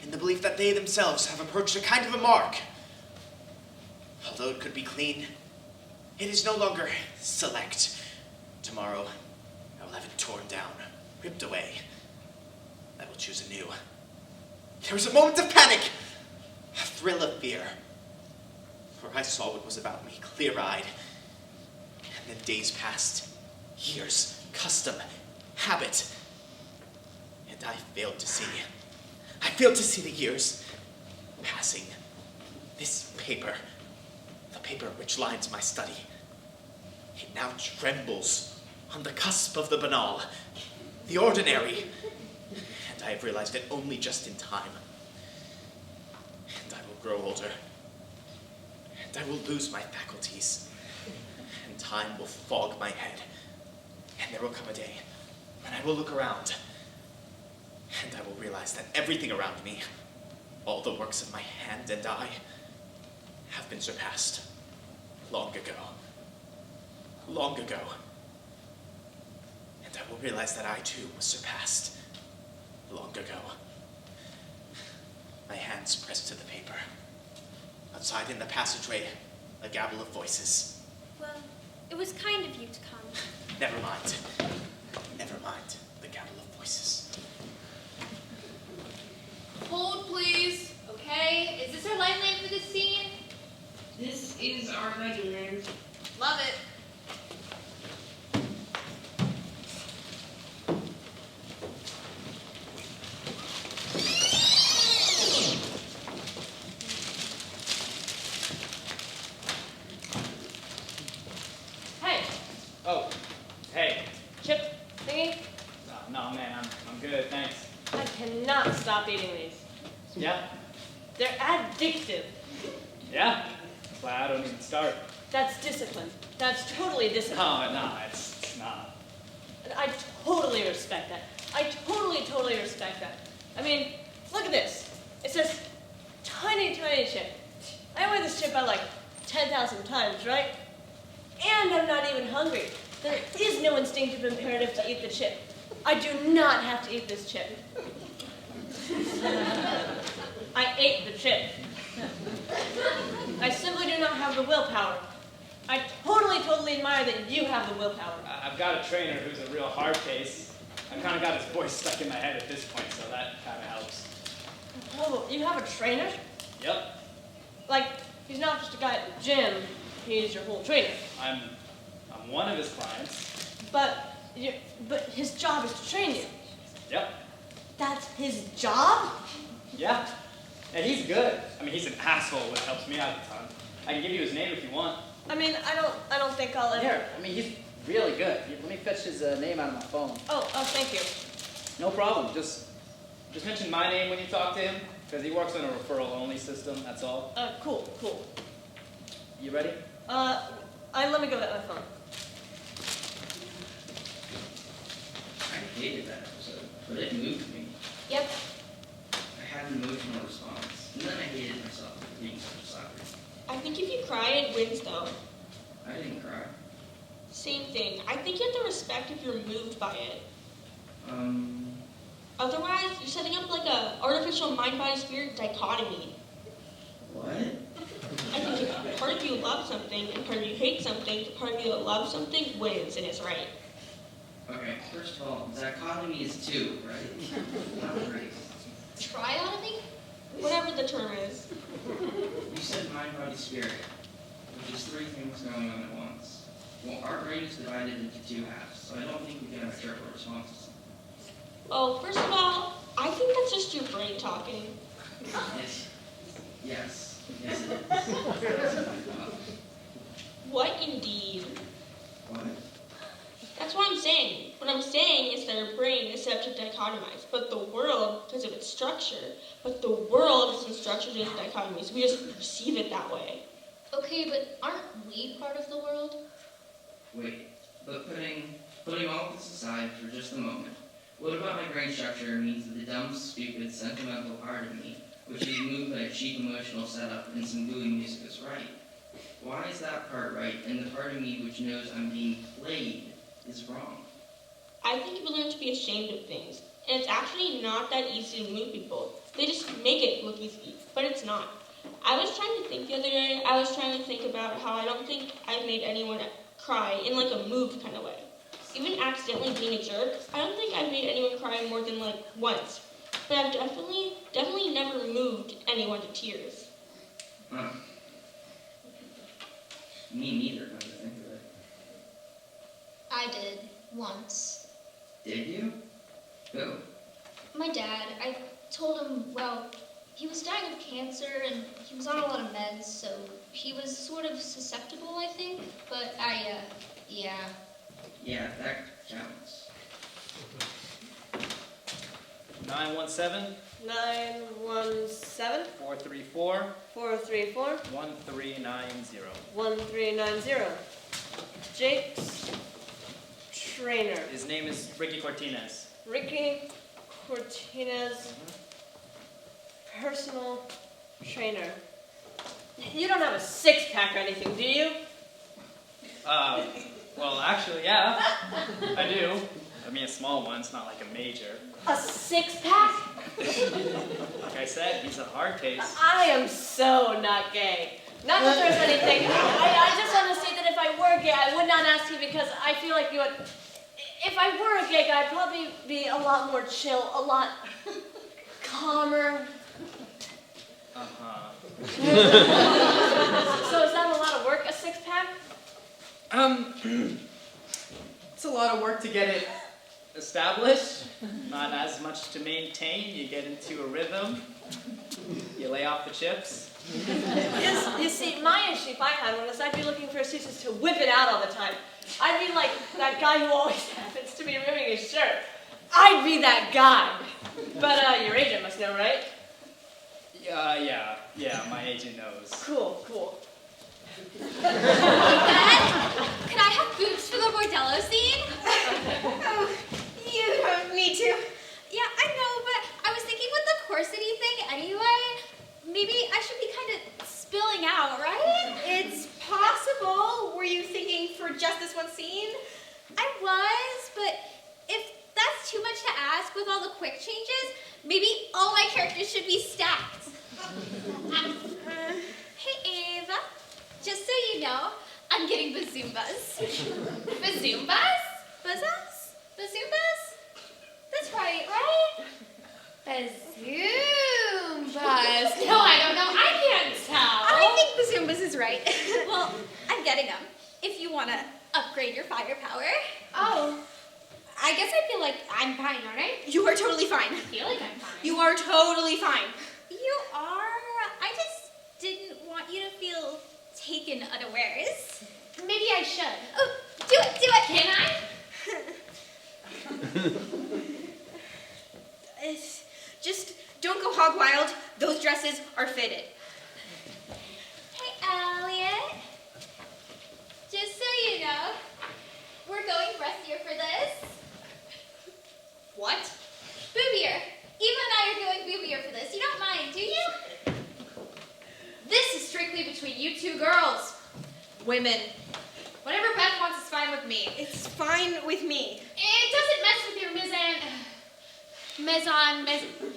in the belief that they themselves have approached a kind of a mark. Although it could be clean, it is no longer select. Tomorrow, I will have it torn down, ripped away. I will choose anew. There was a moment of panic, a thrill of fear, for I saw what was about me, clear-eyed. And then days passed, years, custom, habit, and I failed to see. I failed to see the years passing. This paper, the paper which lines my study, it now trembles on the cusp of the banal, the ordinary. And I have realized it only just in time. And I will grow older. And I will lose my faculties. And time will fog my head. And there will come a day when I will look around. And I will realize that everything around me, all the works of my hand and eye, have been surpassed long ago. Long ago. And I will realize that I too was surpassed long ago. My hands pressed to the paper. Outside in the passageway, a gabble of voices. Well, it was kind of you to come. Never mind. Never mind the gabble of voices. Hold, please. Okay, is this our lifeline for this scene? This is our regular. Love it. Hey, Oh, hey. chip thingy. No, man, I'm good, thanks. I cannot stop eating these. Yeah? They're addictive. Yeah? That's why I don't even start. That's discipline. That's totally discipline. Oh, no, it's not. And I totally respect that. I totally respect that. I mean, look at this. It says tiny, tiny chip. I wear this chip out like 10,000 times, right? And I'm not even hungry. There is no instinctive imperative to eat the chip. I do not have to eat this chip. I ate the chip. I simply do not have the willpower. I totally admire that you have the willpower. I've got a trainer who's a real hard case. I've kind of got his voice stuck in my head at this point, so that kind of helps. Oh, you have a trainer? Yep, Like, he's not just a guy at the gym, he's your whole trainer. I'm one of his clients. But his job is to train you. Yep, That's his job? yeah. And he's good. I mean, he's an asshole, which helps me out a ton. I can give you his name if you want. I mean, I don't think I'll ever. Here, I mean, he's really good. Here, let me fetch his name out of my phone. Oh, thank you. No problem. Just mention my name when you talk to him, because he works on a referral-only system, that's all. Cool. You ready? Let me go get my phone. I hated that episode, but it moved me. Yep. I had an emotional response, and then I hated myself for being such a sucker. I think if you cry, it wins though. I didn't cry. Same thing. I think you have to respect if you're moved by it. Otherwise, you're setting up like a artificial mind-body-spirit dichotomy. What? I think if part of you loves something and part of you hates something, the part of you that loves something wins and is right. Okay, first of all, dichotomy is two, right? Not three. Triotomy? Whatever the term is. You said mind, body, spirit, which is three things going on at once. Well, our brain is divided into two halves, so I don't think we can have triple responses. Well, first of all, I think that's just your brain talking. Yes, it is. What indeed? What? That's what I'm saying. What I'm saying is that our brain is set up to dichotomize, but the world, because of its structure, isn't structured into dichotomies. We just perceive it that way. Okay, but aren't we part of the world? Wait, but putting all of this aside for just a moment, what about my brain structure means that the dumb, stupid, sentimental part of me, which is moved by a cheap emotional setup and some gooey music, is right? Why is that part right, and the part of me which knows I'm being played is wrong? I think people learn to be ashamed of things. And it's actually not that easy to move people. They just make it look easy, but it's not. I was trying to think the other day, I was trying to think about how I don't think I've made anyone cry in like a moved kind of way. Even accidentally being a jerk, I don't think I've made anyone cry more than like once. But I've definitely never moved anyone to tears. Huh. Me neither, come to think of it. I did, once. Did you? Who? My dad, I told him, well, he was dying of cancer and he was on a lot of meds, so he was sort of susceptible, I think. But yeah. Yeah, that counts. 917 917 434 434 1390. 1390. Jake's trainer. His name is Ricky Cortinez. Ricky Cortinez, personal trainer. You don't have a six-pack or anything, do you? Well, actually, yeah, I do. I mean, a small one. It's not like a major. A six-pack? Like I said, he's a hard case. I am so not gay. Not that there's anything. I just want to say that if I were gay, I would not ask you because I feel like you would. If I were a gay guy, I'd probably be a lot more chill, a lot calmer. Uh-huh. So is that a lot of work, a six-pack? It's a lot of work to get it established. Not as much to maintain. You get into a rhythm. You lay off the chips. You see, my issue if I had one is I'd be looking for excuses to whip it out all the time. I'd be like that guy who always happens to be ripping his shirt. I'd be that guy. But your agent must know, right? Yeah, my agent knows. Cool. Dad, can I have boobs for the bordello scene? Oh, you don't need to. Yeah, I know, but I was thinking with the corsety thing anyway, maybe I should be kind of spilling out, right? It's possible. Were you thinking for just this one scene? I was, but if that's too much to ask with all the quick changes, maybe all my characters should be stacked. Hey, Ava. Just so you know, I'm getting bazoombas. Bazoombas? Bazzas? Bazoombas? That's right? Bazoombas. No, I don't know. I can't tell. I think bazoombas is right. Well, I'm getting them. If you want to upgrade your firepower. Oh. I guess I feel like I'm fine, aren't I? You are totally fine. I feel like I'm fine. You are totally fine. You are? I just didn't want you to feel taken unawares. Maybe I should. Oh, do it. Can I? Just don't go hog wild. Those dresses are fitted. Hey, Elliot. Just so you know, we're going breastier for this. What? Boobier. Eva and I are going boobier for this. You don't mind, do you? This is strictly between you two girls. Women. Whatever Beth wants is fine with me. It's fine with me. It doesn't mess with your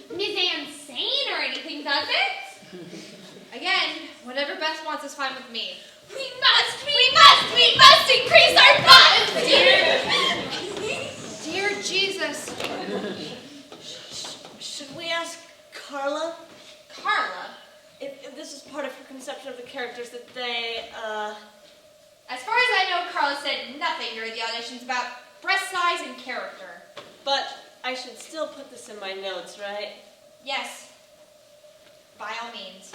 mise-en-scene or anything, does it? Again, whatever Beth wants is fine with me. We must increase our funds, Dear Jesus. Should we ask Carla? Carla? If this is part of her conception of the characters that they, As far as I know, Carla said nothing during the auditions about breast size and character. But I should still put this in my notes, right? Yes. By all means.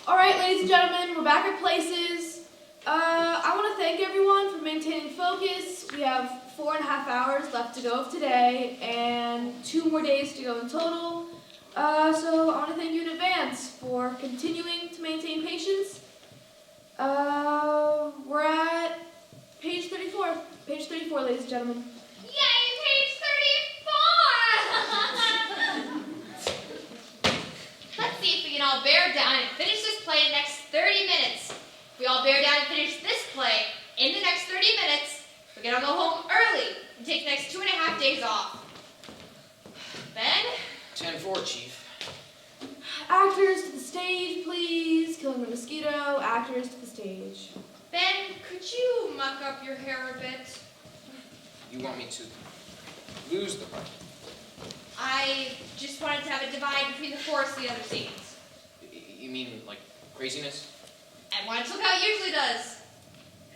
All right, ladies and gentlemen, we're back at places. focus. We have 4.5 hours left to go of today, and 2 more days to go in total. So I want to thank you in advance for continuing to maintain patience. We're at page 34. Page 34, ladies and gentlemen. Yay, page 34! Let's see if we can all bear down and finish this play in the next 30 minutes. If we all bear down and finish this play in the next 30 minutes, we're gonna go home early and take the next 2.5 days off. Ben? 10-4, Chief. Actors to the stage, please. Killing the mosquito. Actors to the stage. Ben, could you muck up your hair a bit? You want me to lose the part? I just wanted to have a divide between the forest and the other scenes. You mean, like, craziness? I want it to look how it usually does.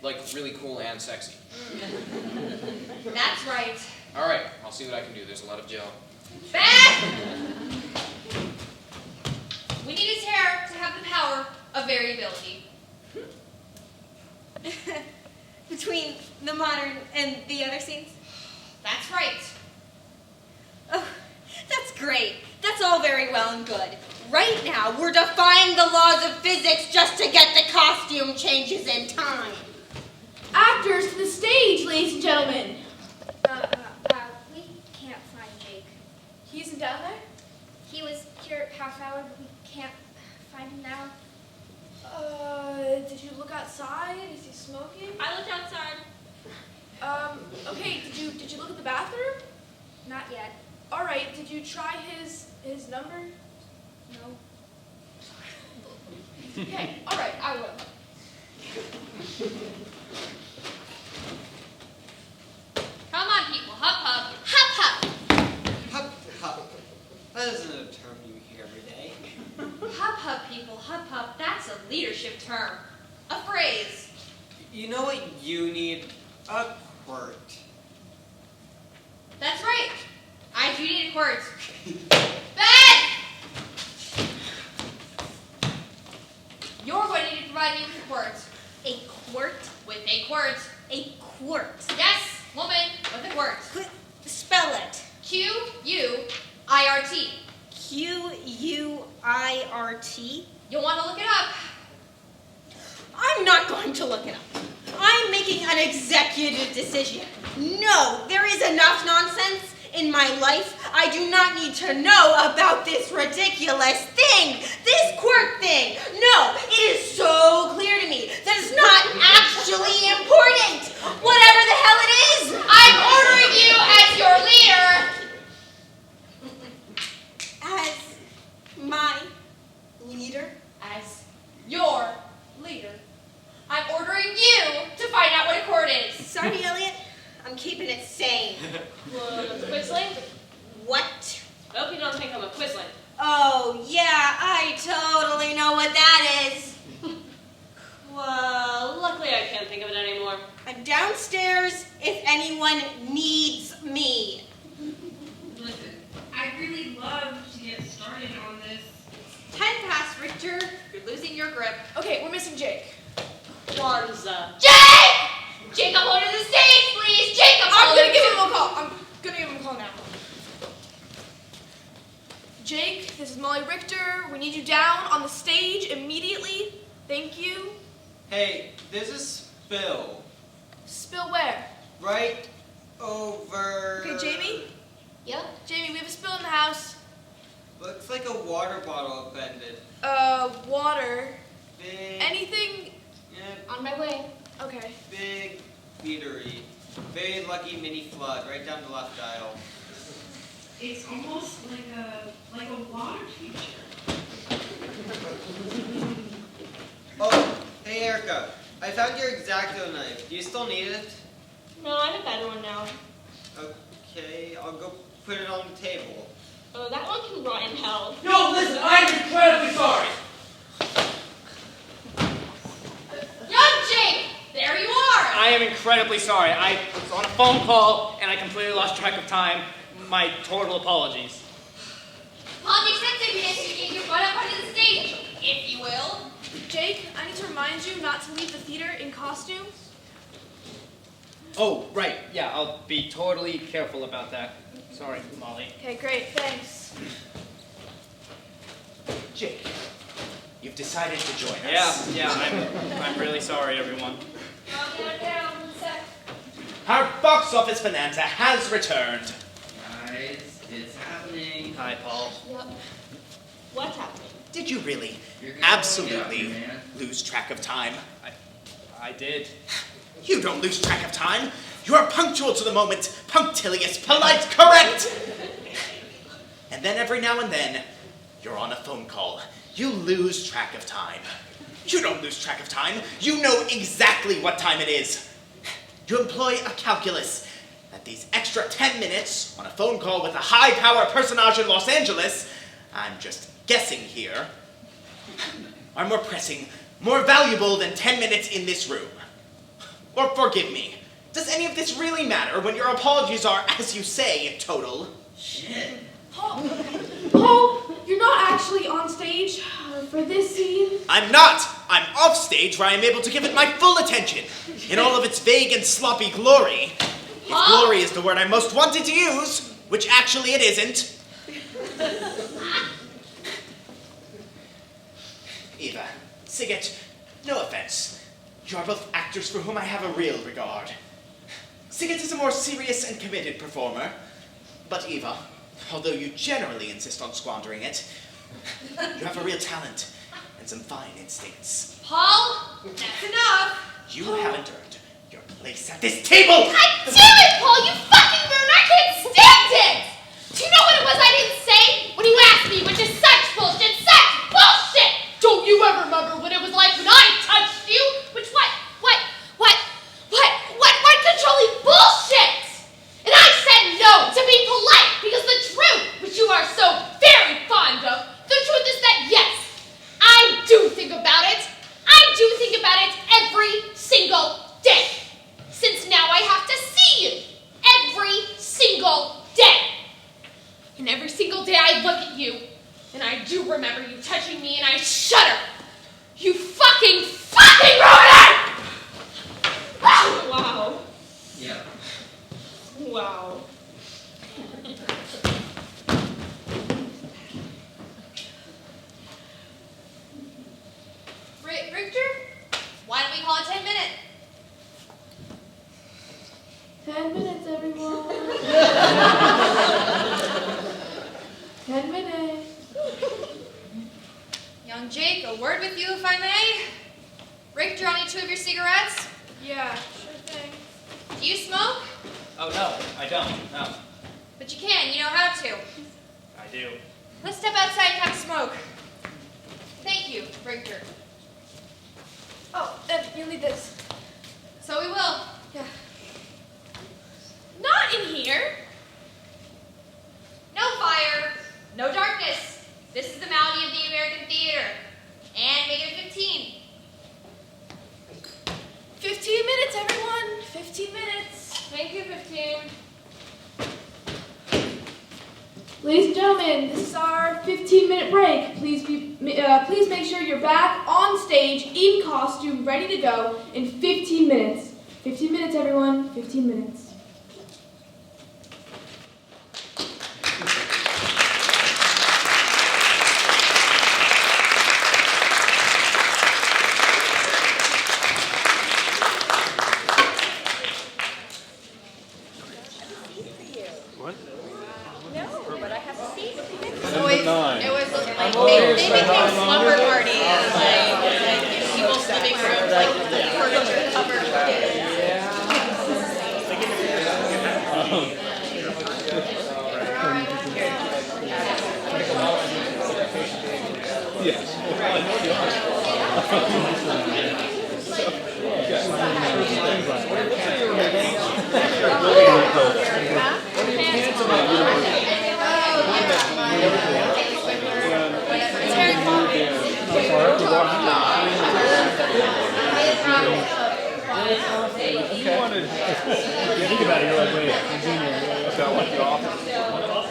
Like, really cool and sexy. That's right. Alright, I'll see what I can do. There's a lot of gel. Ben! We need his hair to have the power of variability. Between the modern and the other scenes? That's right. Oh, that's great. That's all very well and good. Right now, we're defying the laws of physics just to get the costume changes in time. Actors to the stage, ladies and gentlemen. We can't find Jake. He isn't down there? He was here half hour, but we can't find him now. Did you look outside? Is he smoking? I looked outside. Okay, did you look at the bathroom? Not yet. Alright, did you try his number? No. Okay, alright, I will. Come on, people. Hup, hup. Hup, hup. Hup, hup. That isn't a term you hear every day. Hup, hup, people. Hup, hup. That's a leadership term. A phrase. You know what you need? A quirt. That's right. I do need a quirt. Ben! You're going to need to provide me with a quirt. A quirt? With a quirt. A quirt. Yes, woman, with a quirt. Spell it. Q-U-I-R-T. Q-U-I-R-T? You'll want to look it up. I'm not going to look it up. I'm making an executive decision. No, there is enough nonsense in my life. I do not need to know about this ridiculous thing, this quirk thing. No, it is so clear to me that it's not actually important. Whatever the hell it is, I'm ordering you as your leader. as my leader. As your leader. I'm ordering you to find out what a quirt is. Sorry, Elliot. I'm keeping it sane. Quisling? What? I hope you don't think I'm a Quisling. Oh, yeah, I totally know what that is. Well, luckily I can't think of it anymore. I'm downstairs if anyone needs me. Listen, I'd really love to get started on this. 10 past, Richter. You're losing your grip. Okay, we're missing Jake. Kwanzaa. Jake! Jake, come over to the stage, please. Jake, I'm gonna give him a call. I'm gonna give him a call now. Jake, this is Molly Richter. We need you down on the stage immediately. Thank you. Hey, there's a spill. Spill where? Right over... Okay, Jamie? Yep. Jamie, we have a spill in the house. Looks like a water bottle upended. Water. Big... Anything? Yeah, On my way. Okay. big beatery. Very lucky mini flood right down the left aisle. It's almost like a water feature. Oh, hey Erica. I found your X-Acto knife. Do you still need it? No, I have a better one now. Okay, I'll go put it on the table. Oh, that one can rot in hell. No, listen, I'm incredibly sorry. Young Jake, there you are. I am incredibly sorry. I was on a phone call and I completely lost track of time. My total apologies. Politics sensitiveness, you get your butt up onto the stage, if you will. Jake, I need to remind you not to leave the theater in costume. Oh, right. Yeah, I'll be totally careful about that. Sorry, Molly. Okay, great, thanks. Jake, you've decided to join us. Yeah, I'm really sorry, everyone. Down, sec. Our box office bonanza has returned. Guys, it's happening. Hi, Paul. Yep. What's happening? Did you really, You're gonna hold me up absolutely here, man. lose track of time? I did. You don't lose track of time. You are punctual to the moment, punctilious, polite, correct. And then every now and then, you're on a phone call. You lose track of time. You don't lose track of time. You know exactly what time it is. You employ a calculus that these extra 10 minutes on a phone call with a high-power personage in Los Angeles, I'm just guessing here, are more pressing, more valuable than 10 minutes in this room. Or forgive me, does any of this really matter when your apologies are, as you say, total? Shit. Paul, you're not actually on stage for this scene. I'm not! I'm off stage where I am able to give it my full attention, in all of its vague and sloppy glory. If glory is the word I most wanted to use, which actually it isn't. Eva, Sigget, no offense. You are both actors for whom I have a real regard. Sigget is a more serious and committed performer, but Eva, although you generally insist on squandering it, you have a real talent and some fine instincts. Paul, that's enough. You haven't earned your place at this table! God damn it, Paul, you fucking moon! I can't stand it! Do you know what it was I didn't say when you asked me, which is such bullshit, such bullshit? Don't you ever remember what it was like when I touched you? Which what controlling bullshit? And I said no to be polite because the truth, which you are so very fond of, the truth is that yes, I do think about it. I do think about it every single day. Since now I have to see you every single day. And every single day I look at you, and I do remember you touching me, and I shudder. You fucking ruined it! Wow. Yeah. Wow. Richter, why don't we call it 10 minutes? 10 minutes, everyone. 10 minutes. Young Jake, a word with you, if I may. Richter, I'll need 2 of your cigarettes. Yeah, sure thing. Do you smoke? Oh, no, I don't. No, But you can, you know how to. I do. Let's step outside and have a smoke. Thank you, Richter. Oh, and you'll need this. So we will. Yeah. Not in here. No fire. No darkness. This is the malady of the American theater. And make it 15. 15 minutes, everyone. 15 minutes. Thank you, 15. Ladies and gentlemen, this is our 15-minute break. Please make sure you're back on stage in costume, ready to go in 15 minutes. 15 minutes, everyone. 15 minutes. It was like they became slumber parties, like people's living rooms, like furniture covered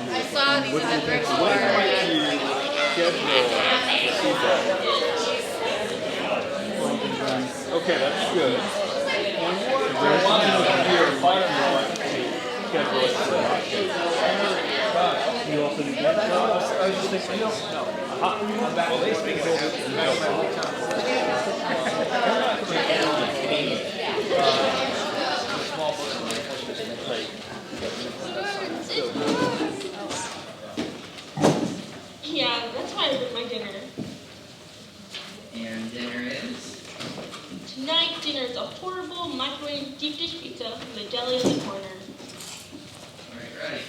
I saw these hundreds of Okay, that's good. And what I want to hear Yeah, that's why I with my dinner. And dinner is? Tonight, dinner is a horrible microwave deep dish pizza from the deli in the corner. Right.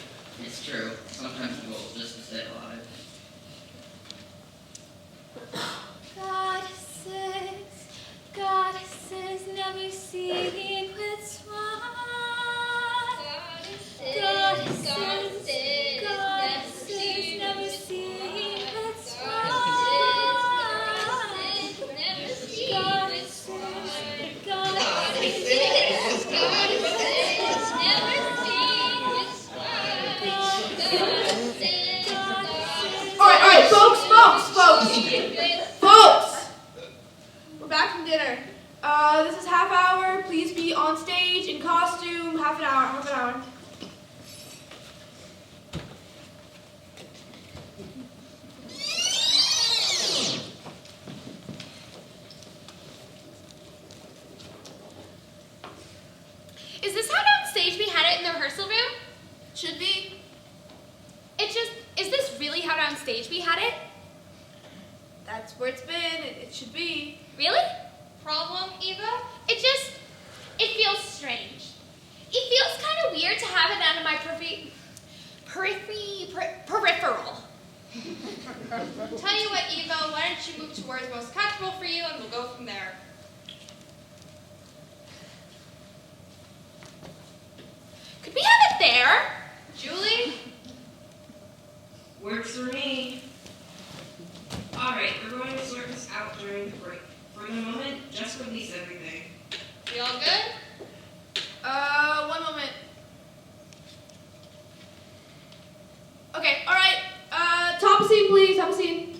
It's true. Sometimes people just to stay alive. Goddesses never seen with swine. Goddesses never seen with Alright, folks! We're back from dinner. This is half hour. Please be on stage in costume. Half an hour. Is this how downstage we had it in the rehearsal room? Should be. Is this really how downstage we had it? That's where it's been. It should be. Really? Problem, Eva? It feels strange. It feels kind of weird to have it out of my peripheral. Tell you what, Eva, why don't you move to where it's most comfortable for you and we'll go from there. Could we have it there? Julie? Works for me. Alright, we're going to sort this out during the break. For the moment, just release everything. We all good? 1 moment. Okay, alright. Top of scene, please. Top of scene.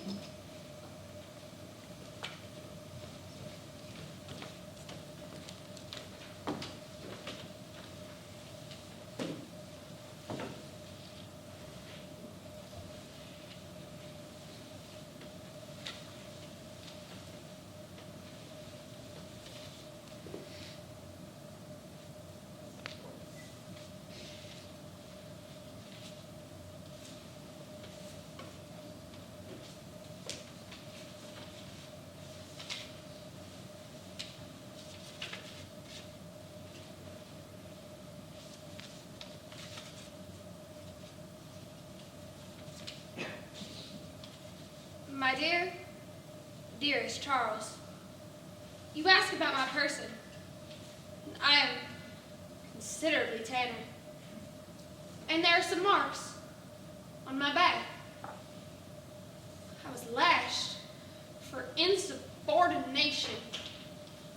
My dearest Charles, you ask about my person. I am considerably tattered. And there are some marks on my back. I was lashed for insubordination.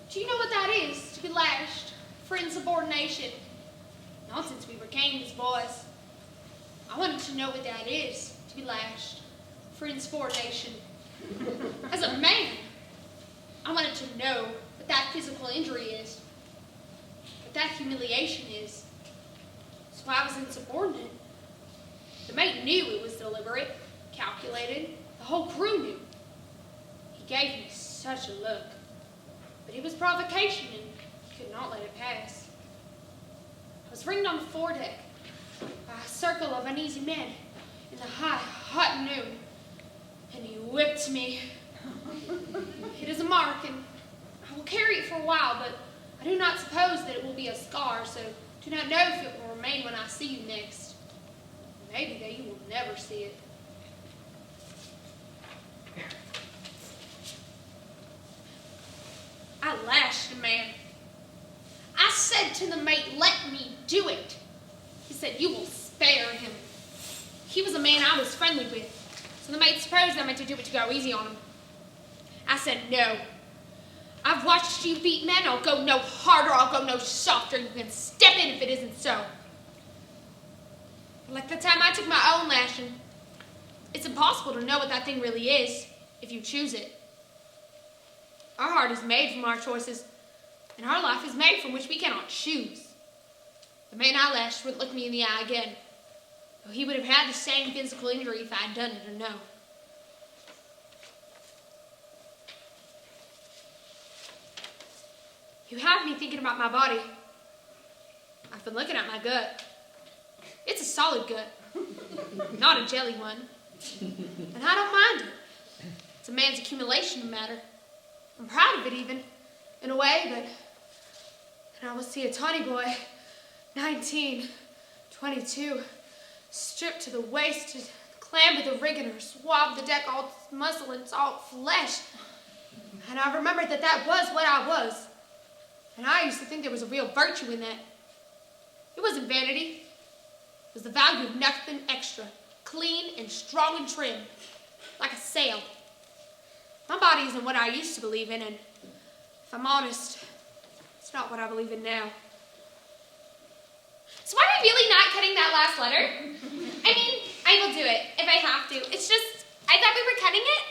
Do you know what that is, to be lashed for insubordination? Not since we were Canes, boys. I wanted to know what that is, to be lashed for insubordination. As a man, I wanted to know what that physical injury is, what that humiliation is. So I was insubordinate. The mate knew it was deliberate, calculated. The whole crew knew. He gave me such a look, but it was provocation and could not let it pass. I was ringed on the foredeck by a circle of uneasy men in the hot noon, and he whipped me. It is a mark, and I will carry it for a while, but I do not suppose that it will be a scar, so do not know if it will remain when I see you next. Maybe that you will never see it. I lashed the man. I said to the mate, let me do it. He said, you will spare him. He was a man I was friendly with, so the mate supposed I meant to do it to go easy on him. I said, no. I've watched you beat men. I'll go no harder. I'll go no softer. You can step in if it isn't so. Like the time I took my own lashing, it's impossible to know what that thing really is if you choose it. Our heart is made from our choices, and our life is made from which we cannot choose. The man I lashed would look me in the eye again, he would have had the same physical injury if I had done it or no. You have me thinking about my body. I've been looking at my gut. It's a solid gut, not a jelly one. And I don't mind it. It's a man's accumulation of matter. I'm proud of it even, in a way, but then I will see a tawny boy, 19, 22, stripped to the waist, clammed with a rigoner, swabbed the deck all muscle and all flesh. And I remembered that that was what I was. And I used to think there was a real virtue in that. It wasn't vanity. It was the value of nothing extra, clean and strong and trim, like a sail. My body isn't what I used to believe in, and if I'm honest, it's not what I believe in now. So are we really not cutting that last letter? I mean, I will do it if I have to. It's just, I thought we were cutting it.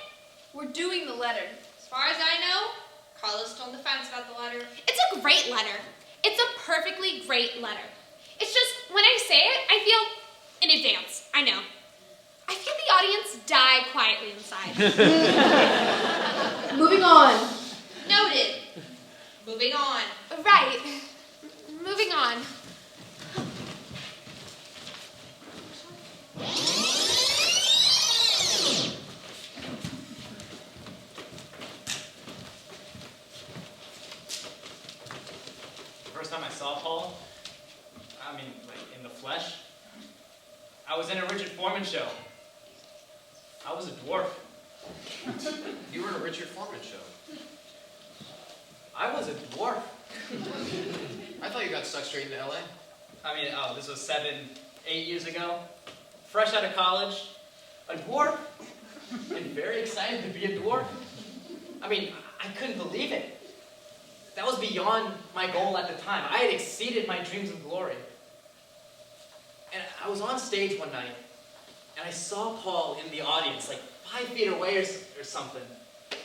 We're doing the letter. As far as I know, Carlos told the fans about the letter. It's a great letter. It's a perfectly great letter. It's just, when I say it, I feel, in advance, I know. I feel the audience die quietly inside. Moving on. Noted. Moving on. Right. Moving on. The first time I saw Paul, I mean, like, in the flesh, I was in a Richard Foreman show. I was a dwarf. You were in a Richard Foreman show. I was a dwarf. I thought you got stuck straight into LA. I mean, this was 7, 8 years ago. Fresh out of college, a dwarf, and very excited to be a dwarf. I mean, I couldn't believe it. That was beyond my goal at the time. I had exceeded my dreams of glory. And I was on stage one night, and I saw Paul in the audience, like 5 feet away or something.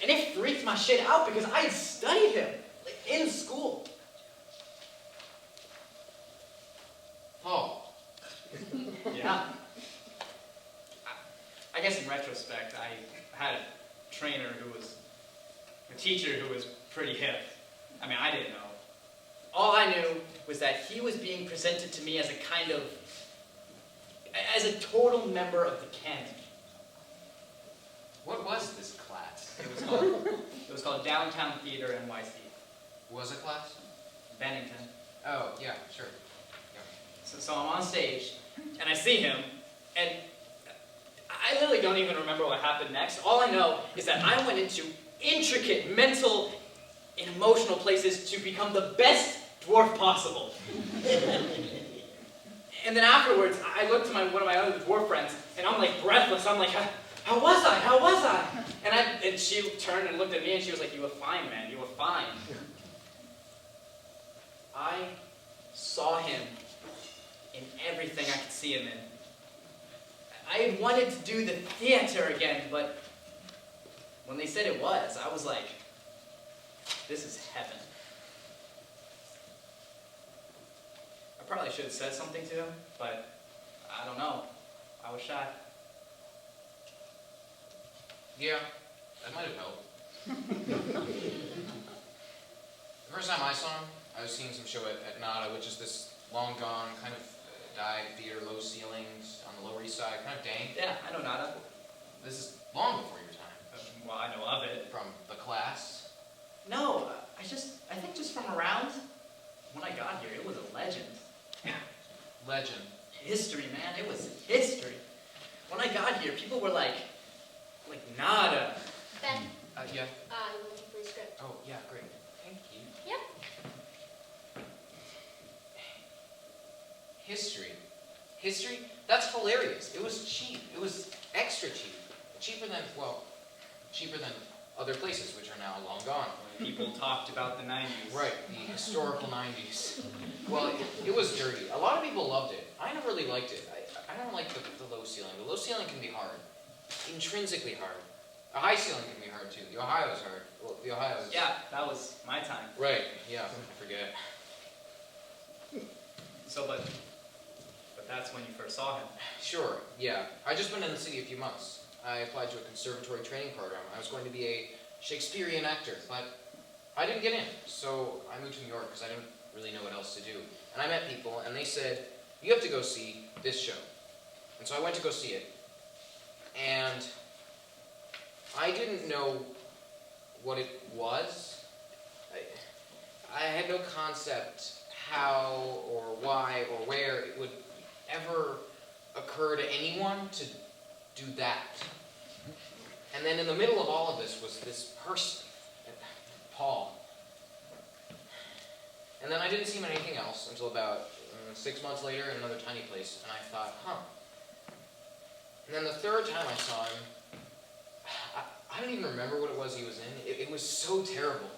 And it freaked my shit out because I had studied him, like, in school. Paul. Yeah. I guess in retrospect, I had a trainer a teacher who was pretty hip. I mean, I didn't know. All I knew was that he was being presented to me as as a total member of the canon. What was this class? It was called Downtown Theater NYC. Was a class? Bennington. Oh, yeah, sure. So I'm on stage, and I see him, and I literally don't even remember what happened next. All I know is that I went into intricate mental and emotional places to become the best dwarf possible. And then afterwards, I looked to one of my other dwarf friends, and I'm like breathless. I'm like, how was I? How was I? And she turned and looked at me, and she was like, you were fine, man. You were fine. I saw him in everything I could see him in. I had wanted to do the theater again, but when they said it was, I was like, this is heaven. I probably should have said something to him, but I don't know. I was shy. Yeah, that might have helped. The first time I saw him, I was seeing some show at Nada, which is this long gone kind of dive theater, low ceilings on the Lower East Side, kind of dank. Yeah, I know Nada. This is long before your time. Well, I know of it. From the class? No, I think just from around when I got here, it was a legend. Legend. History, man. It was history. When I got here, people were like Nada. Ben. Yeah. You were looking for your script. Oh, yeah, great. Thank you. Yep. History. History? That's hilarious. It was cheap. It was extra cheap. Cheaper than other places, which are now long gone. People talked about the 90s. Right, the historical 90s. Well, it was dirty. A lot of people loved it. I never really liked it. I don't like the low ceiling. The low ceiling can be hard. Intrinsically hard. A high ceiling can be hard, too. The Ohio's hard. Well, the Ohio's... Yeah, that was my time. Right, yeah, I forget. So, but that's when you first saw him. Sure, yeah. I just been in the city a few months. I applied to a conservatory training program. I was going to be a Shakespearean actor, but I didn't get in. So I moved to New York because I didn't really know what else to do. And I met people, and they said, you have to go see this show. And so I went to go see it. And I didn't know what it was. I had no concept how or why or where it would ever occur to anyone to do that. And then in the middle of all of this was this person, Paul. And then I didn't see him in anything else until about 6 months later in another tiny place, and I thought, huh. And then the third time I saw him, I don't even remember what it was he was in. It was so terrible,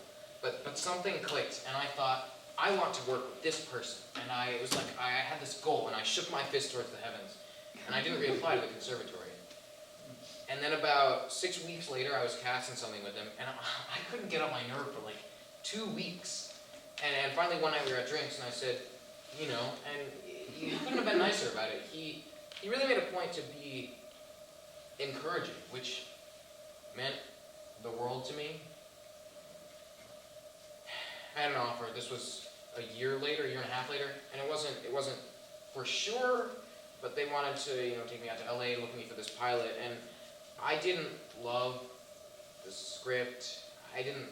but something clicked, and I thought, I want to work with this person. And it was like I had this goal, and I shook my fist towards the heavens, and I didn't reapply to the conservatory. And then about 6 weeks later, I was cast in something with him, and I couldn't get up my nerve for like 2 weeks. And finally one night we were at drinks, and I said, you know, and he couldn't have been nicer about it. He really made a point to be encouraging, which meant the world to me. I had an offer. This was a year later, a year and a half later, and it wasn't for sure, but they wanted to, take me out to LA, look at me for this pilot, and I didn't love the script. I didn't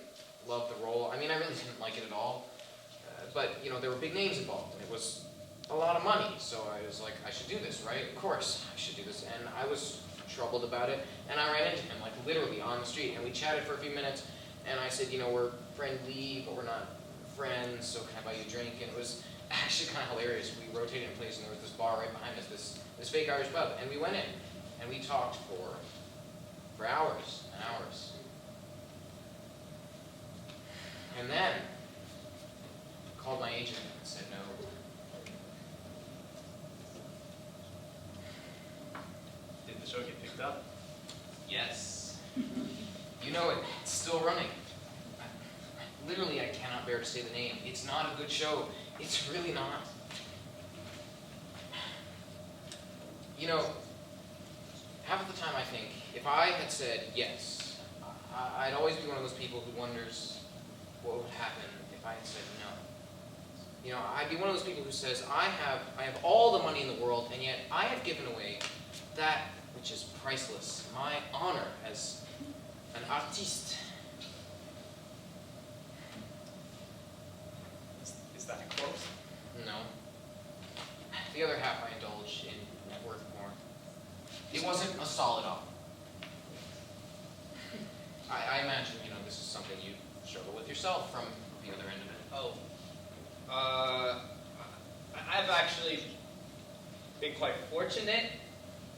love the role. I mean, I really didn't like it at all. But, there were big names involved, and it was a lot of money, so I was like, I should do this, right? Of course, I should do this. And I was troubled about it, and I ran into him, like, literally on the street, and we chatted for a few minutes, and I said, we're friendly, but we're not friends, so can I buy you a drink? And it was actually kind of hilarious. We rotated in place, and there was this bar right behind us, this fake Irish pub, and we went in, and we talked for hours and hours. And then, called my agent and said no. Did the show get picked up? Yes. It's still running. Literally, I cannot bear to say the name. It's not a good show. It's really not. Half of the time I think, if I had said yes, I'd always be one of those people who wonders what would happen if I had said no. I'd be one of those people who says, I have all the money in the world, and yet I have given away that which is priceless, my honor as an artiste. Is that a quote? No. The other half I indulge in net worth porn. It wasn't a solid offer. I imagine, this is something you struggle with yourself from the other end of it. Oh. I've actually been quite fortunate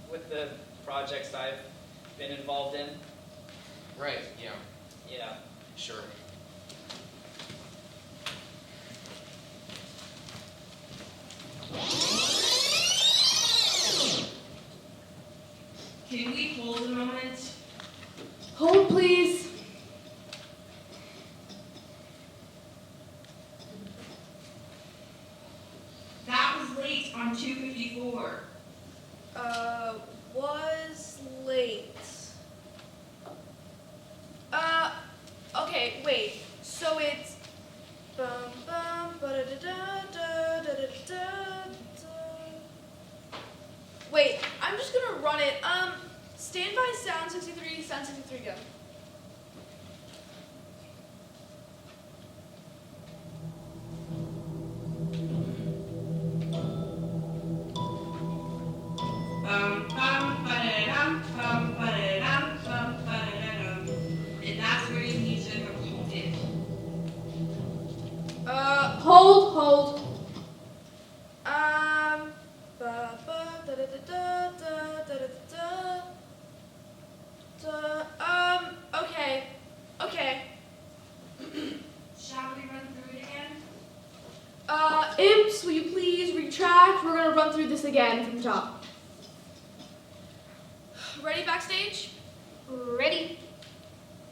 with the projects I've been involved in. Right, yeah. Yeah. Sure. Can we hold a moment? Hold, please. That was late on 254. Was late. Okay, wait. So it's bum bum ba da da da da da da da. Wait, I'm just gonna run it. Stand by sound 63, sound 63, go. And that's where you need to hold it. Hold. Ba ba da da da da da da da da. Okay. Shall we run through it again? Imps, will you please retract? We're gonna run through this again from the top. Ready backstage? Ready.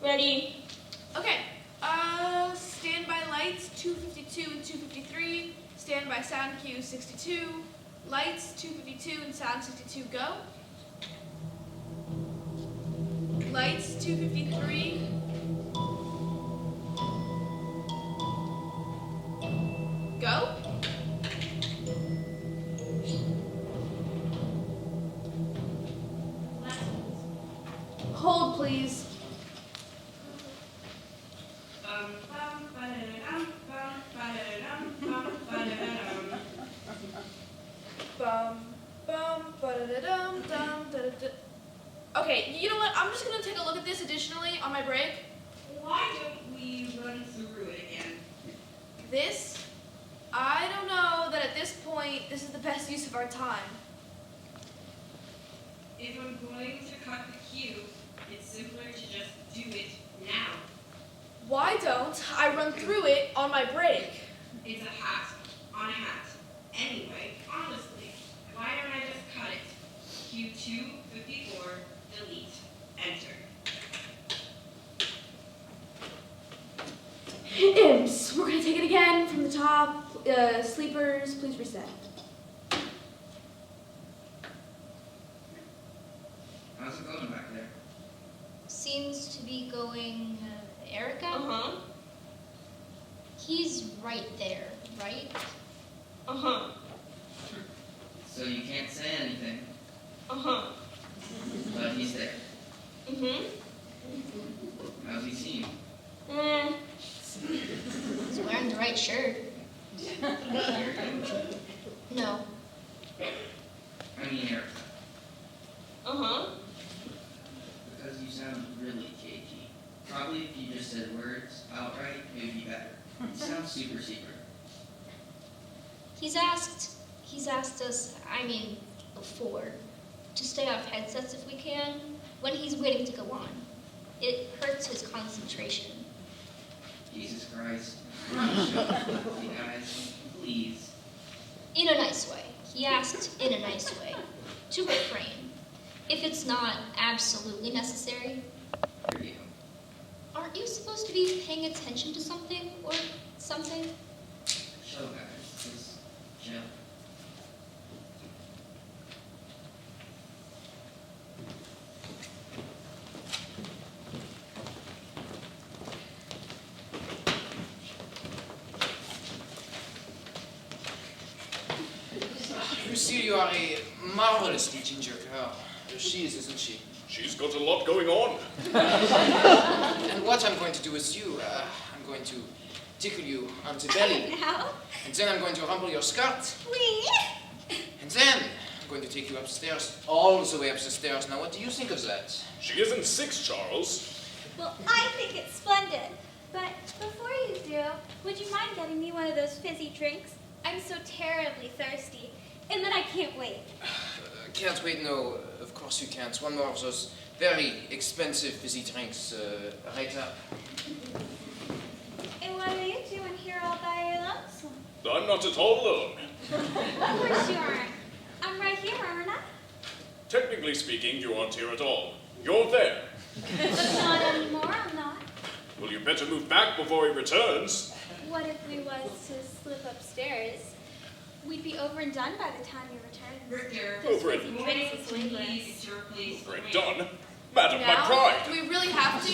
Ready. Okay. Stand by lights 252 and 253. Stand by sound cue 62. Lights 252 and sound 62, go. Lights 253. Go. Hold, please. Okay, you know what? I'm just gonna take a look at this additionally on my break. Why don't we run through it again? This? I don't know that at this point this is the best use of our time. If I'm going to cut the cue, it's simpler to just do it now. Why don't I run through it on my break? It's a hat on a hat. Anyway, honestly, why don't I just cut it? Cue 254, delete, enter. Imps, we're gonna take it again from the top. Sleepers, please reset. How's it going back there? Seems to be going, Erica? Uh-huh. He's right there, right? Uh-huh. So you can't say anything, Uh-huh. but he's there. Mm-hmm. How's he seem? He's wearing the right shirt. No. I mean, Erica. Uh-huh. Because you sound really cagey. Probably if you just said words outright, it would be better. You sound super secret. He's asked us, before, to stay off headsets if we can, when he's waiting to go on. It hurts his concentration. Jesus Christ. You guys, please. In a nice way. He asked in a nice way. To refrain. If it's not absolutely necessary. Here you go. Aren't you supposed to be paying attention to something or something? Chill, guys. Just chill. Lucille, you are a marvelously ginger girl. She is, isn't she? She's got a lot going on. And what I'm going to do with you, I'm going to tickle you on the belly. Now? And then I'm going to rumple your skirt. Oui. And then I'm going to take you upstairs, all the way up the stairs. Now, what do you think of that? She isn't 6, Charles. Well, I think it's splendid. But before you do, would you mind getting me one of those fizzy drinks? I'm so terribly thirsty. And then I can't wait. Can't wait, no. Of course you can't. One more of those very expensive fizzy drinks, right up. And what are you doing here all by your lonesome? I'm not at all alone. Of course you aren't. I'm right here, aren't I? Technically speaking, you aren't here at all. You're there. Not anymore, I'm not. Well, you better move back before he returns. What if we was to slip upstairs? We'd be over and done by the time you return. Richter, Over it. Fizzy drinks is wingless. it's your place. Over and done. Madam, my Now? pride. Do we really have to?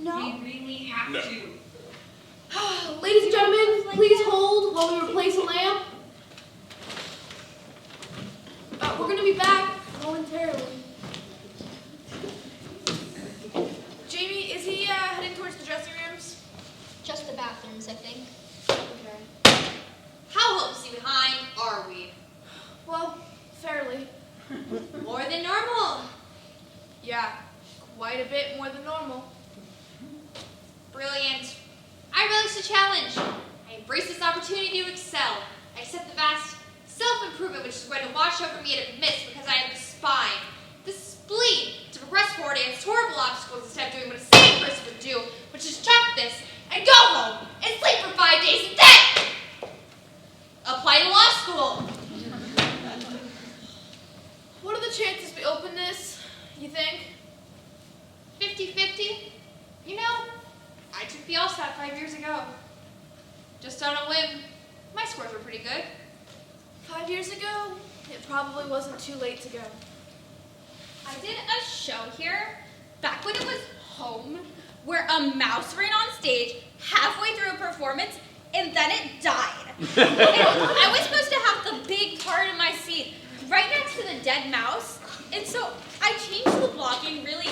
No. We really have No. to. Ladies and gentlemen, please hold while we replace a lamp. We're going to be back momentarily. Jamie, is he heading towards the dressing rooms? Just the bathrooms, I think. Okay. How homely behind are we? Well, fairly. More than normal. Yeah, quite a bit more than normal. Brilliant. I relish the challenge. I embrace this opportunity to excel. I accept the vast self-improvement which is going to wash over me at a miss because I have the spine, the spleen to progress forward against horrible obstacles instead of doing what a sane person would do, which is chuck this and go home and sleep for 5 days and then apply to law school. What are the chances we open this, you think? 50-50? You know, I took the LSAT 5 years ago. Just on a whim. My scores were pretty good. 5 years years ago, it probably wasn't too late to go. I did a show here back when it was home where a mouse ran on stage halfway through a performance and then it died. And I was supposed to have the big part of my scene right next to the dead mouse. And so I changed the blocking really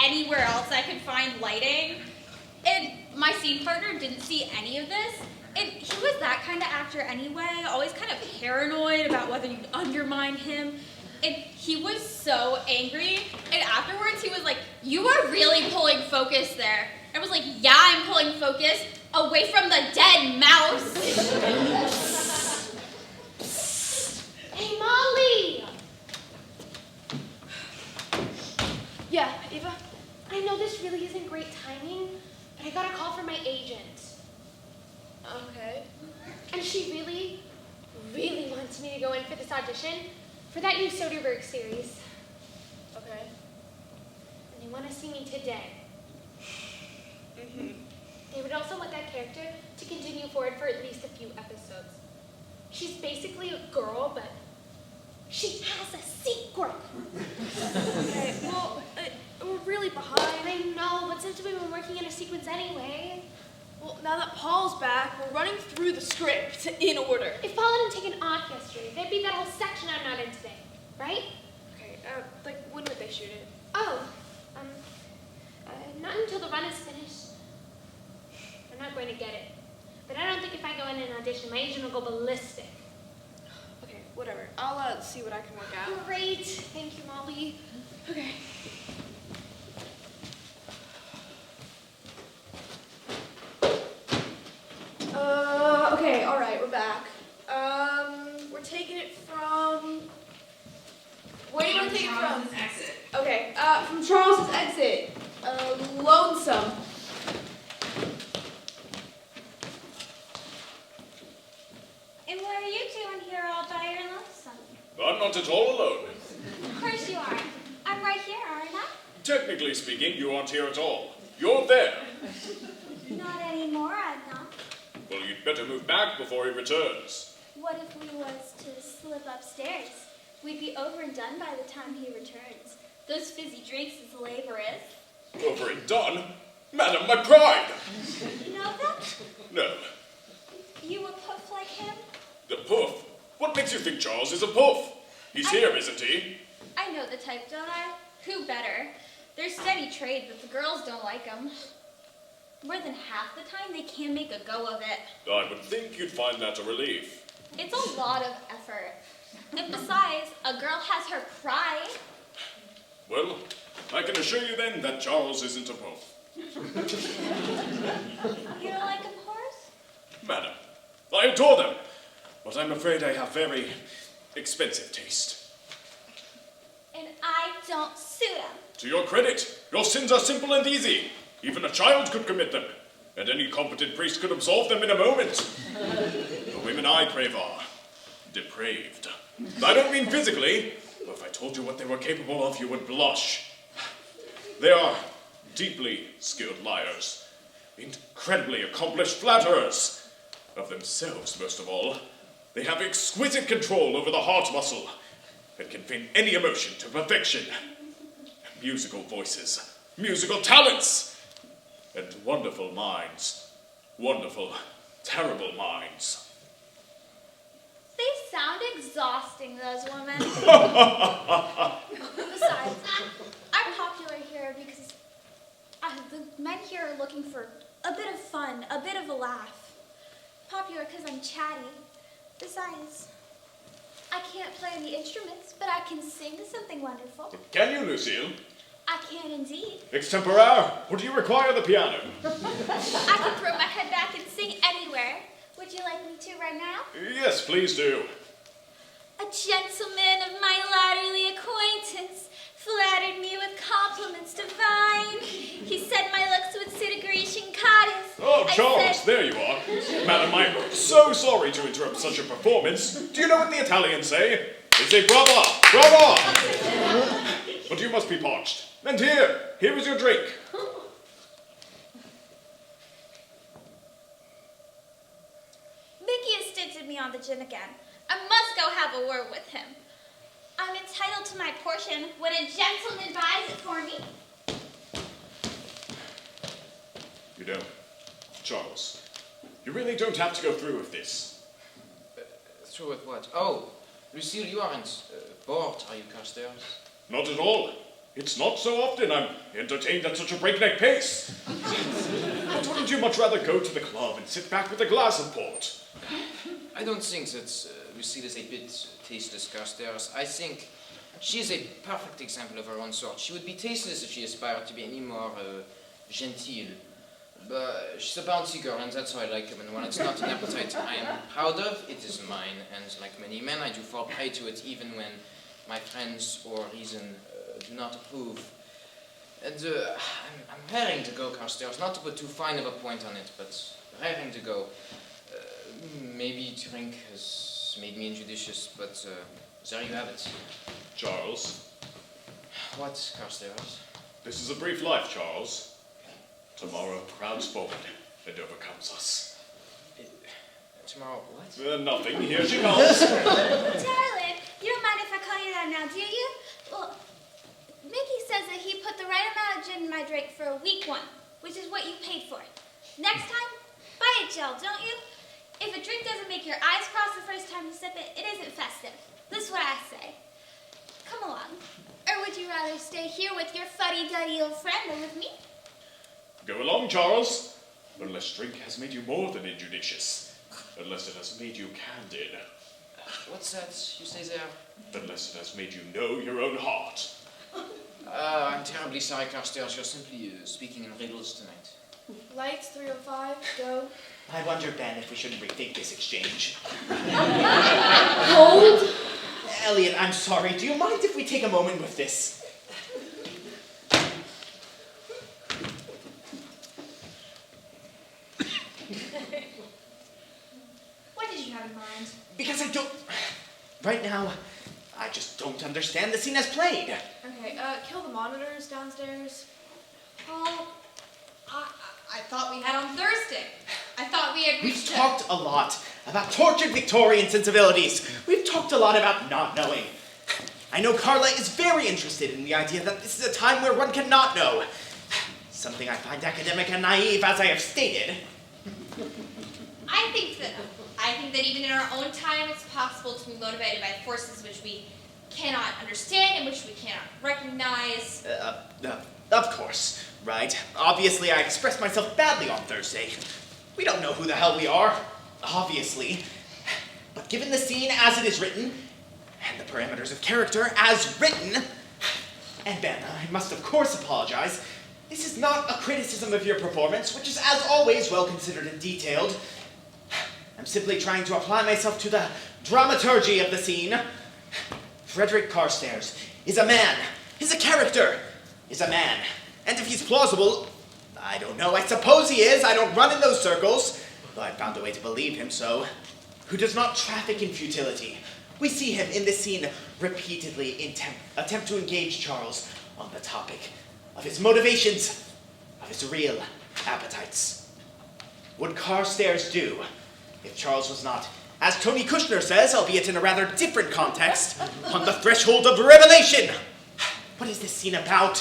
anywhere else I could find lighting. And my scene partner didn't see any of this. And he was that kind of actor anyway, always kind of paranoid about whether you'd undermine him. And he was so angry. And afterwards he was like, "You are really pulling focus there." I was like, "Yeah, I'm pulling focus away from the dead mouse." Hey, Molly! Yeah, Eva? I know this really isn't great timing, but I got a call from my agent. Okay. And she really, really wants me to go in for this audition for that new Soderbergh series. Okay. And they want to see me today. They would also want that character to continue forward for at least a few episodes. She's basically a girl, but she has a secret. Okay, well, we're really behind. I know, but since we've been working in a sequence anyway. Well, now that Paul's back, we're running through the script in order. If Paul hadn't taken off yesterday, there'd be that whole section I'm not in today, right? Okay, like, when would they shoot it? Oh, not until the run is finished. I'm not going to get it. But I don't think if I go in and audition, my agent will go ballistic. Okay, whatever. I'll see what I can work out. Great. Thank you, Molly. Okay. Okay, all right, we're back. We're taking it from... Where do you want to take it from? Charles's exit. Okay, from Charles's exit. Lonesome. And what are you doing here all by your lonesome? I'm not at all alone. Of course you are. I'm right here, aren't I? Technically speaking, you aren't here at all. You're there. Not anymore, I'm not. Well, you'd better move back before he returns. What if we was to slip upstairs? We'd be over and done by the time he returns. Those fizzy drinks is laborious. Over and done? Madam, my pride! You know that? No. You a puff like him? The puff? What makes you think Charles is a puff? He's here, isn't he? I know the type, don't I? Who better? They're steady trade, but the girls don't like them. More than half the time, they can't make a go of it. I would think you'd find that a relief. It's a lot of effort. And besides, a girl has her pride. Well, I can assure you then that Charles isn't a puff. You don't like him, Horace? Madam, I adore them, but I'm afraid I have very expensive taste. And I don't suit him. To your credit, your sins are simple and easy. Even a child could commit them, and any competent priest could absolve them in a moment. The women I crave are depraved. I don't mean physically, but if I told you what they were capable of, you would blush. They are deeply skilled liars, incredibly accomplished flatterers. Of themselves, most of all, they have exquisite control over the heart muscle and can feign any emotion to perfection. Musical voices, musical talents, and wonderful minds. Wonderful, terrible minds. They sound exhausting, those women. Besides, I'm popular here because the men here are looking for a bit of fun, a bit of a laugh. Popular because I'm chatty. Besides, I can't play any instruments, but I can sing something wonderful. Can you, Lucille? I can indeed. Extempore, or do you require the piano? I can throw my head back and sing anywhere. Would you like me to right now? Yes, please do. A gentleman of my latterly acquaintance flattered me with compliments divine. He said my looks would suit a Grecian goddess. Oh, I Charles, said, there you are. Madam, I'm so sorry to interrupt such a performance. Do you know what the Italians say? They say brava, brava. But you must be parched. And here is your drink. Mickey has stinted me on the gin again. I must go have a word with him. I'm entitled to my portion when a gentleman buys it for me. You don't. Charles, you really don't have to go through with this. Through with what? Oh, Lucille, you aren't bored, are you, Carstairs? Not at all. It's not so often I'm entertained at such a breakneck pace. But wouldn't you much rather go to the club and sit back with a glass of port? I don't think that Lucille is a bit tasteless, Carstairs. I think she is a perfect example of her own sort. She would be tasteless if she aspired to be any more genteel. But she's a bouncy girl, and that's how I like him. And when it's not an appetite I am proud of, it is mine. And like many men, I do fall prey to it even when my friends or reason do not approve. And I'm raring to go, Carstairs. Not to put too fine of a point on it, but raring to go. Maybe drink has made me injudicious, but there you have it. Charles? What, Carstairs? This is a brief life, Charles. Tomorrow crowds forward and overcomes us. Tomorrow what? Nothing. Here she comes. Darling, you don't mind if I call you that now, do you? Well, Mickey says that he put the right amount of gin in my drink for a weak one, which is what you paid for it. Next time, buy a gel, don't you? If a drink doesn't make your eyes cross the first time you sip it, it isn't festive. This is what I say. Come along. Or would you rather stay here with your fuddy-duddy old friend than with me? Go along, Charles. Unless drink has made you more than injudicious. Unless it has made you candid. What's that you say there? Unless it has made you know your own heart. I'm terribly sorry, Carstairs. You're simply speaking in riddles tonight. Lights, 305, go. I wonder, Ben, if we shouldn't rethink this exchange. Hold. Elliot, I'm sorry. Do you mind if we take a moment with this? What did you have in mind? Because I don't... Right now, I just don't understand the scene as played. Okay, kill the monitors downstairs. Oh, I thought we had on Thursday. I thought we had We've reached talked a lot about tortured Victorian sensibilities. We've talked a lot about not knowing. I know Carla is very interested in the idea that this is a time where one cannot know. Something I find academic and naive, as I have stated. I think that even in our own time, it's possible to be motivated by forces which we cannot understand and which we cannot recognize. Of course, right? Obviously, I expressed myself badly on Thursday. We don't know who the hell we are, obviously. But given the scene as it is written, and the parameters of character as written, and Ben, I must of course apologize. This is not a criticism of your performance, which is as always well considered and detailed. I'm simply trying to apply myself to the dramaturgy of the scene. Frederick Carstairs is a man. Is a character. Is a man. And if he's plausible, I don't know, I suppose he is. I don't run in those circles, though I found a way to believe him so. Who does not traffic in futility. We see him in this scene repeatedly attempt to engage Charles on the topic of his motivations, of his real appetites. Would Carstairs do if Charles was not, as Tony Kushner says, albeit in a rather different context, on the threshold of revelation? What is this scene about?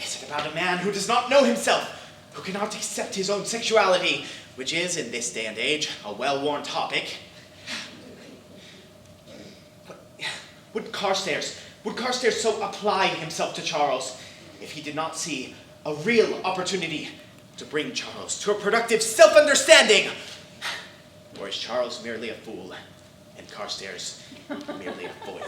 Is it about a man who does not know himself, who cannot accept his own sexuality, which is, in this day and age, a well-worn topic? Would Carstairs so apply himself to Charles if he did not see a real opportunity to bring Charles to a productive self-understanding? Or is Charles merely a fool and Carstairs merely a foil?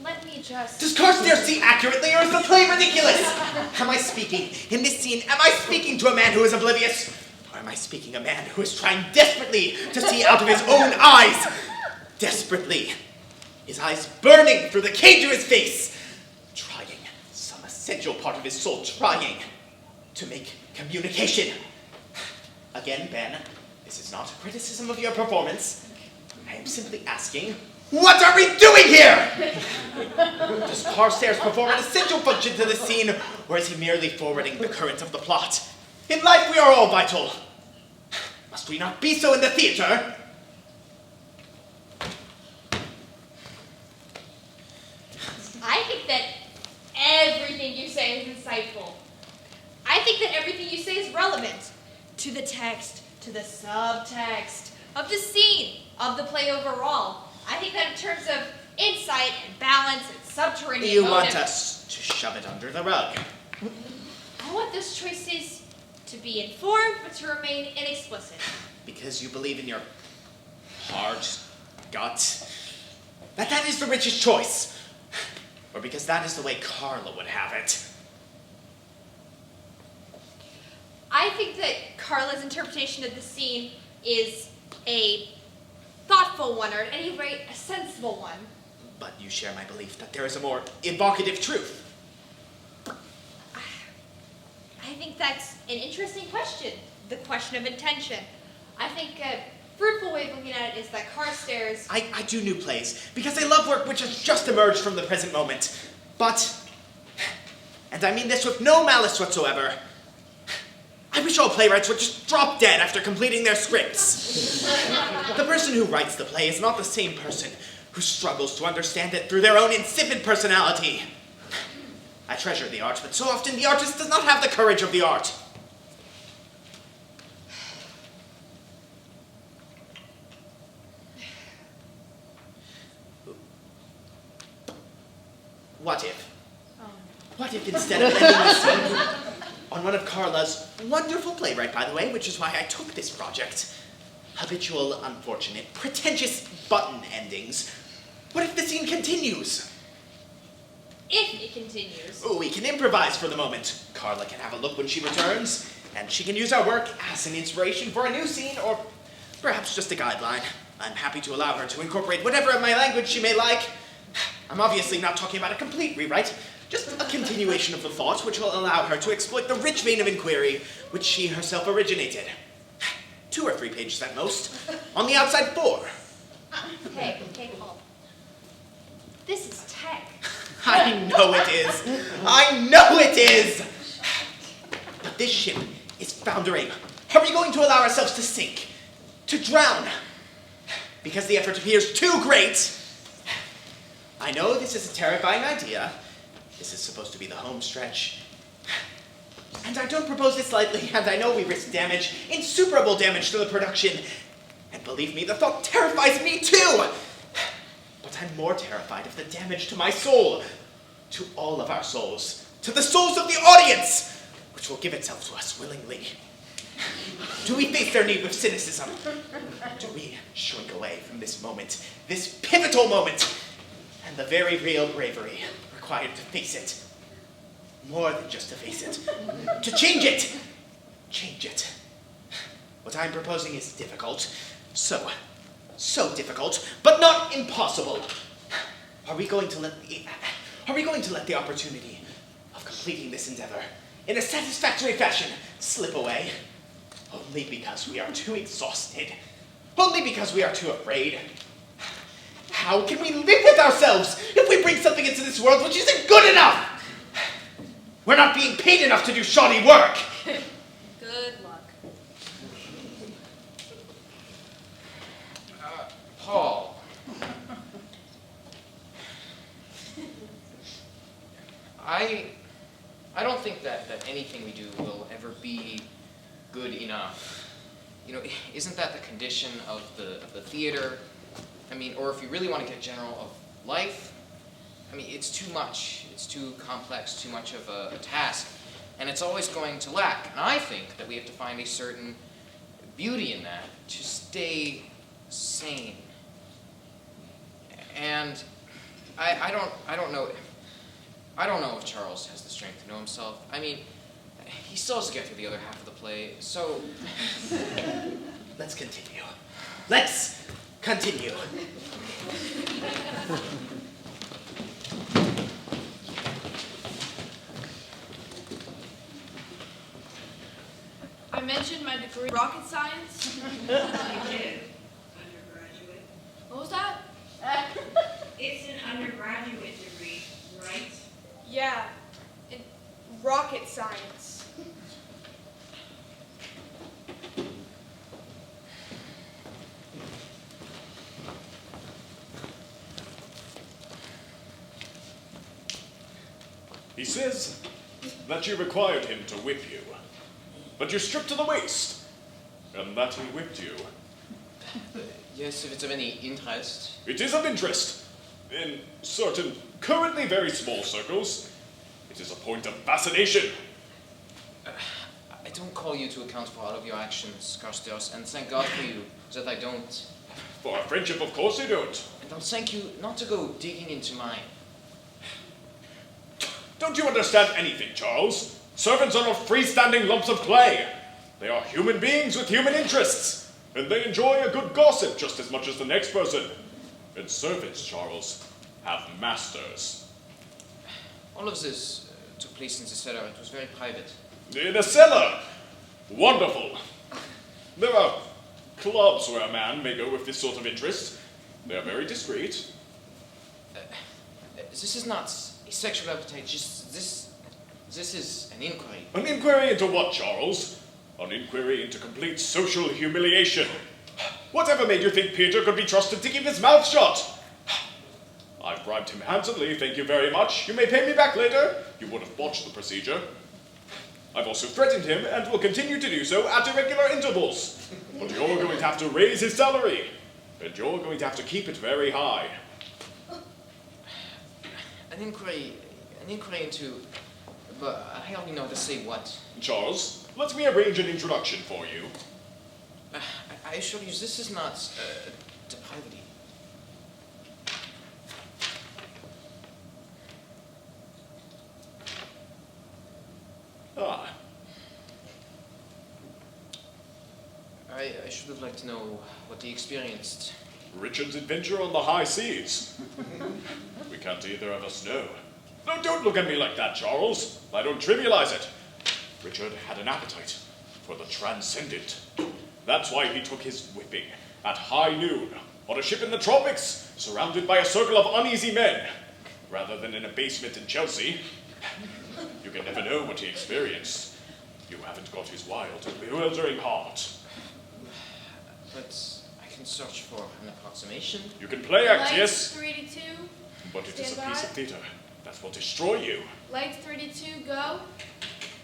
Let me just... Does Carstairs see accurately, or is the play ridiculous? Am I speaking, in this scene, am I speaking to a man who is oblivious? Or am I speaking a man who is trying desperately to see out of his own eyes? Desperately. His eyes burning through the cage of his face. Trying, some essential part of his soul trying to make communication. Again, Ben, this is not a criticism of your performance. I am simply asking, what are we doing here? Does Carstairs perform an essential function to the scene, or is he merely forwarding the current of the plot? In life we are all vital. Must we not be so in the theater? think that everything you say is insightful. I think that everything you say is relevant to the text, to the subtext, of the scene, of the play overall. I think that in terms of insight and balance and subterranean You motive, want us to shove it under the rug. I want those choices to be informed but to remain inexplicit. Because you believe in your heart, gut, that is the richest choice. Or because that is the way Carla would have it. I think that Carla's interpretation of the scene is a thoughtful one, or at any rate, a sensible one. But you share my belief that there is a more evocative truth. I think that's an interesting question, the question of intention. I think a fruitful way of looking at it is that Carstairs... I do new plays because I love work which has just emerged from the present moment. But, and I mean this with no malice whatsoever, I wish all playwrights would just drop dead after completing their scripts. The person who writes the play is not the same person who struggles to understand it through their own insipid personality. I treasure the art, but so often the artist does not have the courage of the art. What if? What if instead of ending the scene on one of Carla's wonderful playwright, by the way, which is why I took this project, habitual, unfortunate, pretentious button endings, what if the scene continues? If it continues. We can improvise for the moment. Carla can have a look when she returns, and she can use our work as an inspiration for a new scene, or perhaps just a guideline. I'm happy to allow her to incorporate whatever of my language she may like. I'm obviously not talking about a complete rewrite, just a continuation of the thought which will allow her to exploit the rich vein of inquiry which she herself originated. 2 or 3 pages at most. On the outside, 4. Okay, Paul. This is tech. I know it is. I know it is. But this ship is foundering. Are we going to allow ourselves to sink? To drown? Because the effort appears too great? I know this is a terrifying idea. This is supposed to be the home stretch. And I don't propose this lightly, and I know we risk damage, insuperable damage to the production. And believe me, the thought terrifies me too. But I'm more terrified of the damage to my soul, to all of our souls, to the souls of the audience, which will give itself to us willingly. Do we face their need with cynicism? Do we shrink away from this moment, this pivotal moment, and the very real bravery required to face it? More than just to face it, to change it. Change it. What I'm proposing is difficult, so difficult, but not impossible. Are we going to let the opportunity of completing this endeavor in a satisfactory fashion slip away? Only because we are too exhausted. Only because we are too afraid. How can we live with ourselves if we bring something into this world which isn't good enough? We're not being paid enough to do shoddy work. Good luck. Paul. I don't think that anything we do will ever be good enough. You know, isn't that the condition of the theater? I mean, or if you really want to get general, of life? I mean, it's too much. It's too complex, too much of a task. And it's always going to lack. And I think that we have to find a certain beauty in that to stay sane. And I don't know if Charles has the strength to know himself. I mean, he still has to get through the other half of the play, so... Let's continue. Let's continue. I mentioned my degree in rocket science. You did. Undergraduate. What was that? It's an undergraduate degree, right? Yeah, in rocket science. He says that you required him to whip you, but you stripped to the waist, and that he whipped you. Yes, if it's of any interest. It is of interest. In certain, currently very small circles, it is a point of fascination. I don't call you to account for all of your actions, Carstairs, and thank God for you that I don't. For our friendship, of course you don't. And I'll thank you not to go digging into mine. Don't you understand anything, Charles? Servants are not freestanding lumps of clay. They are human beings with human interests, and they enjoy a good gossip just as much as the next person. And servants, Charles, have masters. All of this took place in the cellar. It was very private. In a cellar! Wonderful. There are clubs where a man may go with this sort of interest. They are very discreet. This is not a sexual appetite, just this is an inquiry. An inquiry into what, Charles? An inquiry into complete social humiliation. Whatever made you think Peter could be trusted to keep his mouth shut? I've bribed him handsomely, thank you very much. You may pay me back later. You would have botched the procedure. I've also threatened him and will continue to do so at irregular intervals. But you're going to have to raise his salary, and you're going to have to keep it very high. An inquiry into, but I only know how to say what. Charles, let me arrange an introduction for you. I assure you, this is not depravity. Ah. I should have liked to know what he experienced. Richard's adventure on the high seas. We can't either of us know. No, don't look at me like that, Charles. I don't trivialize it. Richard had an appetite for the transcendent. That's why he took his whipping at high noon on a ship in the tropics, surrounded by a circle of uneasy men, rather than in a basement in Chelsea. You can never know what he experienced. You haven't got his wild and bewildering heart. But I can search for an approximation. You can play act, Lights yes, 3 to 2. but it is a Stand piece by. of theater that will destroy you. Lights 3 to 2, go.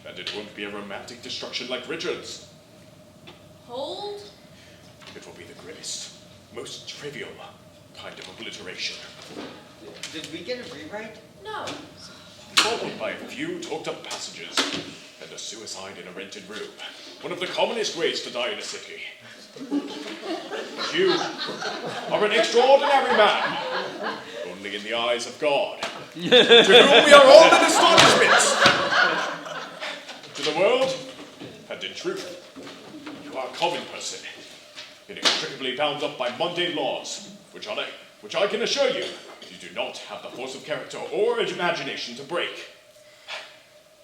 And it won't be a romantic destruction like Richard's. Hold. It will be the grimmest, most trivial kind of obliteration. Did we get a rewrite? No. Followed by a few talked-up passages and a suicide in a rented room. One of the commonest ways to die in a city. You are an extraordinary man, only in the eyes of God, to whom we are all in astonishment. To the world, and in truth, you are a common person, inextricably bound up by mundane laws, which I can assure you, you do not have the force of character or imagination to break.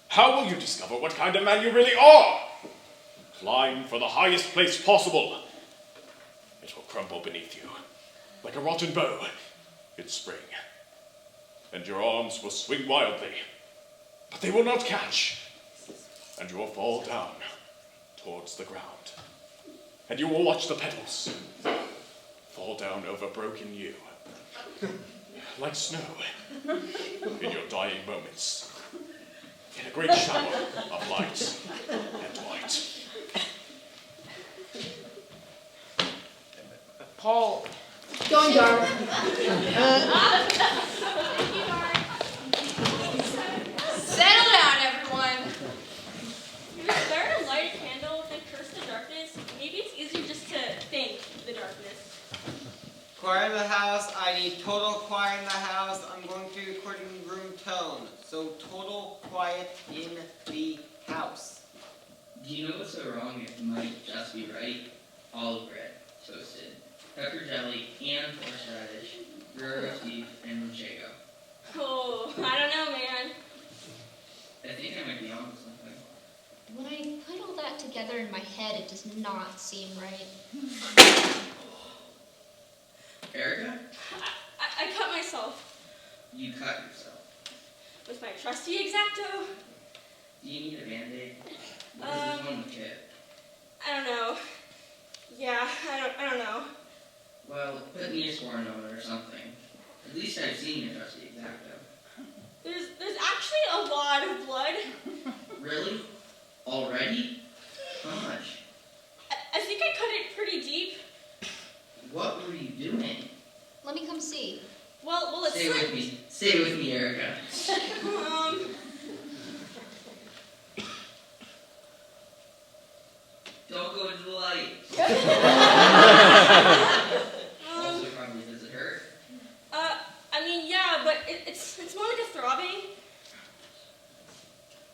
How will you discover what kind of man you really are? Climb for the highest place possible. It will crumble beneath you, like a rotten bow in spring. And your arms will swing wildly, but they will not catch. And you will fall down towards the ground. And you will watch the petals fall down over broken yew, like snow, in your dying moments, in a great shower of light and white. Paul. Going dark. Settle down, everyone. If it's better to light a candle than curse the darkness, maybe it's easier just to think the darkness. Quiet in the house. I need total quiet in the house. I'm going to be recording room tone. So total quiet in the house. Do you know what's so wrong? It might just be right. Olive bread, toasted, pepper jelly, and horseradish, roast beef, and manchego. Oh, I don't know, man. I think I might be onto something. When I put all that together in my head, it does not seem right. Erica, I cut myself you cut yourself. with my trusty X-Acto. Do you need a Band-Aid? This is one in the kit. I don't know. Yeah, I don't know. Well, put Neosporin on it or something. At least I've seen your trusty X-Acto. There's actually a lot Really? Already? How much? I think I cut it pretty deep. What were you doing? Let me come see. Well, it's Stay with me. Stay with me, Erica. Don't go into the light. Also, probably does it hurt? I mean, yeah, but it's more like a throbbing.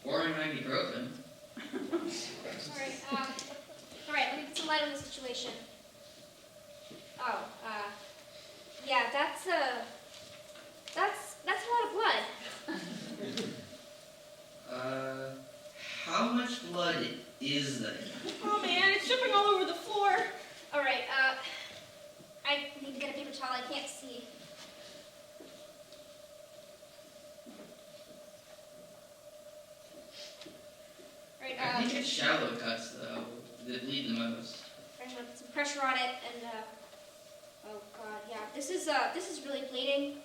Or it might be broken. Alright, let me put some light on the situation. Oh, yeah, that's a lot of blood. How much blood is there? Oh man, it's dripping all over the floor. Alright, I need to get a paper towel, I can't see. Alright, I think it's shallow cuts, though, that bleed the most. I'm gonna put some pressure on it and, oh god, yeah, this is really bleeding.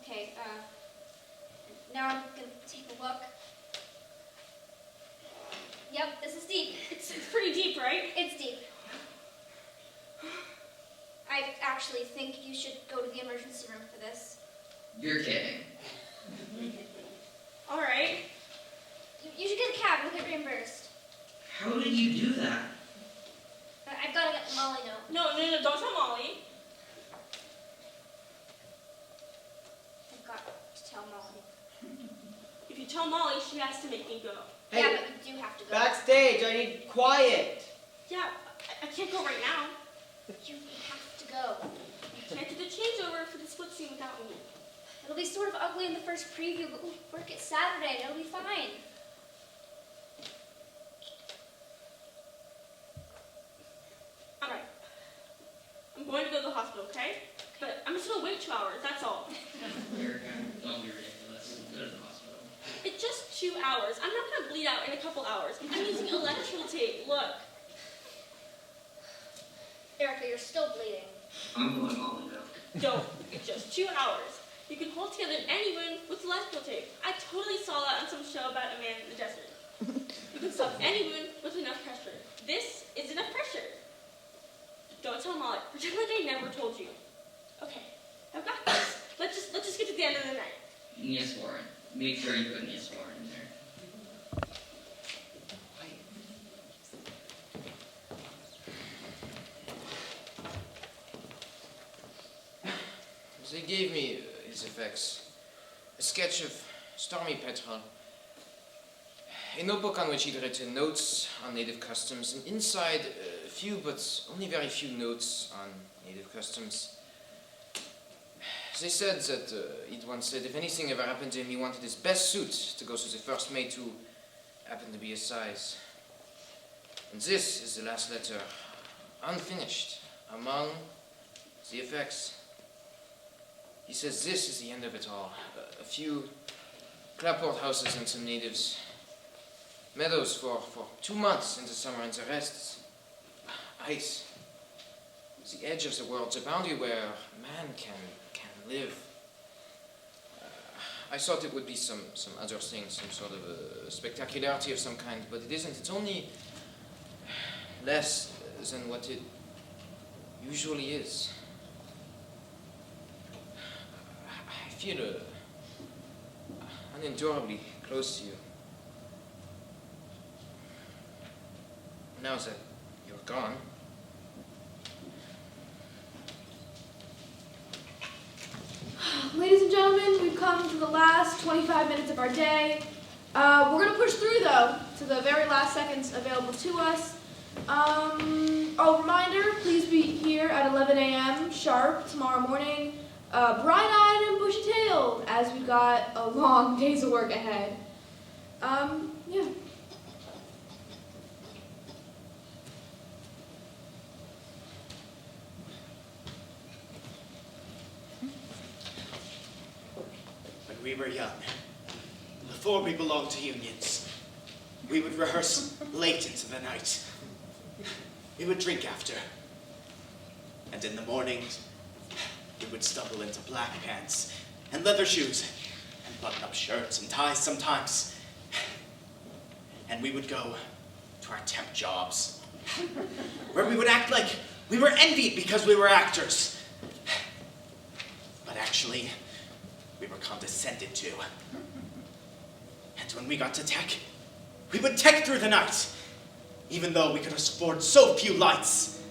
Okay, now I'm gonna take a look. Yep, this is deep. It's pretty deep, right? It's deep. I actually think you should go to the emergency room for this. You're kidding. Alright. You should get a cab, you'll get reimbursed. How did you do that? I've got to let Molly know. No, don't tell Molly. I've got to tell Molly. If you tell Molly, she has to make me go. Hey, yeah, but you do have to go. Backstage, I need quiet. Yeah, I can't go right now. You have to go. I can't do the changeover for the split scene without me. It'll be sort of ugly in the first preview, but we'll work it Saturday. It'll be fine. Alright. I'm going to go to the hospital, okay? But I'm just gonna wait 2 hours, that's all. Erica, don't be ridiculous. Go to the hospital. It's just 2 hours. I'm not gonna bleed out in a couple hours. I'm using electrical tape, look. Erica, you're still bleeding. I'm going all in now. Don't. It's just 2 hours. You can hold together any wound with electrical tape. I totally saw that on some show about a man in the desert. You can stop any wound with enough pressure. This is enough pressure. Don't tell Molly. Pretend like I never told you. Okay, I've got this. Let's just get to the end of the night. Neosporin. Make sure you put Neosporin in there. They gave me his effects. A sketch of Stormy Petrel. A notebook on which he'd written notes on native customs, and inside a few, but only very few notes on native customs. They said that he'd once said if anything ever happened to him, he wanted his best suit to go to the first mate who happened to be his size. And this is the last letter, unfinished, among the effects. He says this is the end of it all. A few clapboard houses and some natives. Meadows for 2 months in the summer, and the rest ice. The edge of the world, the boundary where man can live. I thought it would be some other thing, some sort of a spectacularity of some kind, but it isn't. It's only less than what it usually is. I feel unendurably close to you. Now that you're gone. Ladies and gentlemen, we've come to the last 25 minutes of our day. We're going to push through, though, to the very last seconds available to us. Reminder, please be here at 11 a.m. sharp tomorrow morning, bright-eyed and bushy-tailed, as we've got a long day's of work ahead. Yeah. When we were young, before we belonged to unions, we would rehearse late into the night. We would drink after. And in the mornings, we would stumble into black pants and leather shoes and button-up shirts and ties sometimes. And we would go to our temp jobs, where we would act like we were envied because we were actors. But actually, we were condescended to. And when we got to tech, we would tech through the night, even though we could afford so few lights,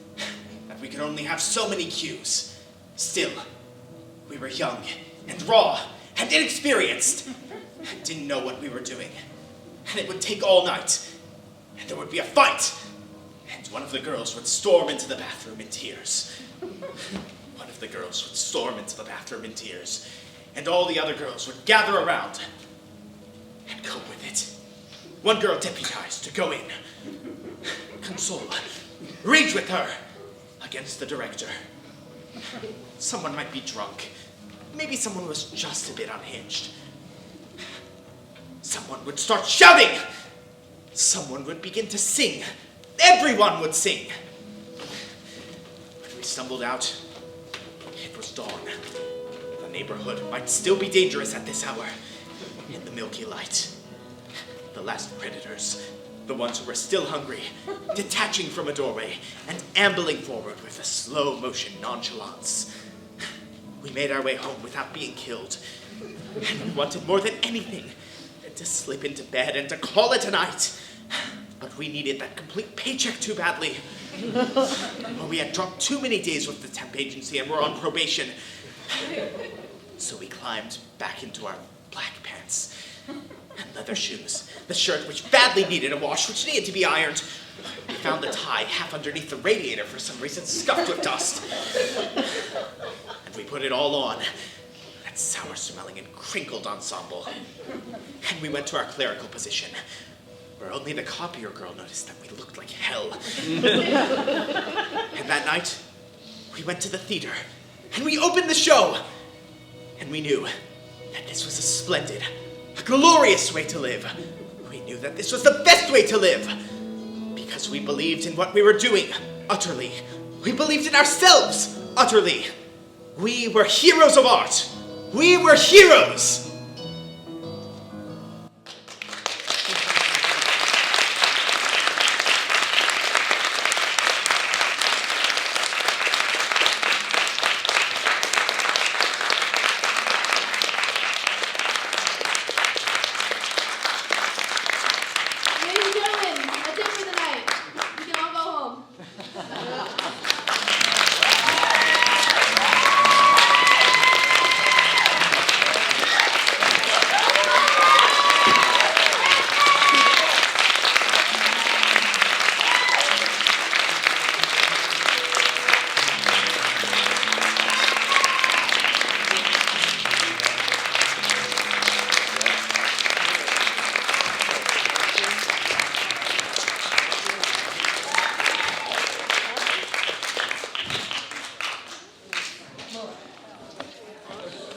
that we could only have so many cues. Still, we were young and raw and inexperienced, and didn't know what we were doing. And it would take all night, and there would be a fight, and one of the girls would storm into the bathroom in tears. One of the girls would storm into the bathroom in tears, and all the other girls would gather around and cope with it. One girl deputized to go in, console, rage with her against the director. Someone might be drunk. Maybe someone was just a bit unhinged. Someone would start shouting. Someone would begin to sing. Everyone would sing. When we stumbled out, it was dawn. The neighborhood might still be dangerous at this hour. In the milky light, the last predators, the ones who were still hungry, detaching from a doorway and ambling forward with a slow motion nonchalance. We made our way home without being killed, and we wanted more than anything to slip into bed and to call it a night. But we needed that complete paycheck too badly. Well, we had dropped too many days with the temp agency and were on probation. So we climbed back into our black pants and leather shoes, the shirt which badly needed a wash, which needed to be ironed. We found the tie half underneath the radiator for some reason, scuffed with dust. And we put it all on, that sour-smelling and crinkled ensemble. And we went to our clerical position, where only the copier girl noticed that we looked like hell. And that night, we went to the theater, and we opened the show. And we knew that this was a splendid, a glorious way to live. We knew that this was the best way to live, because we believed in what we were doing, utterly. We believed in ourselves, utterly. We were heroes of art. We were heroes.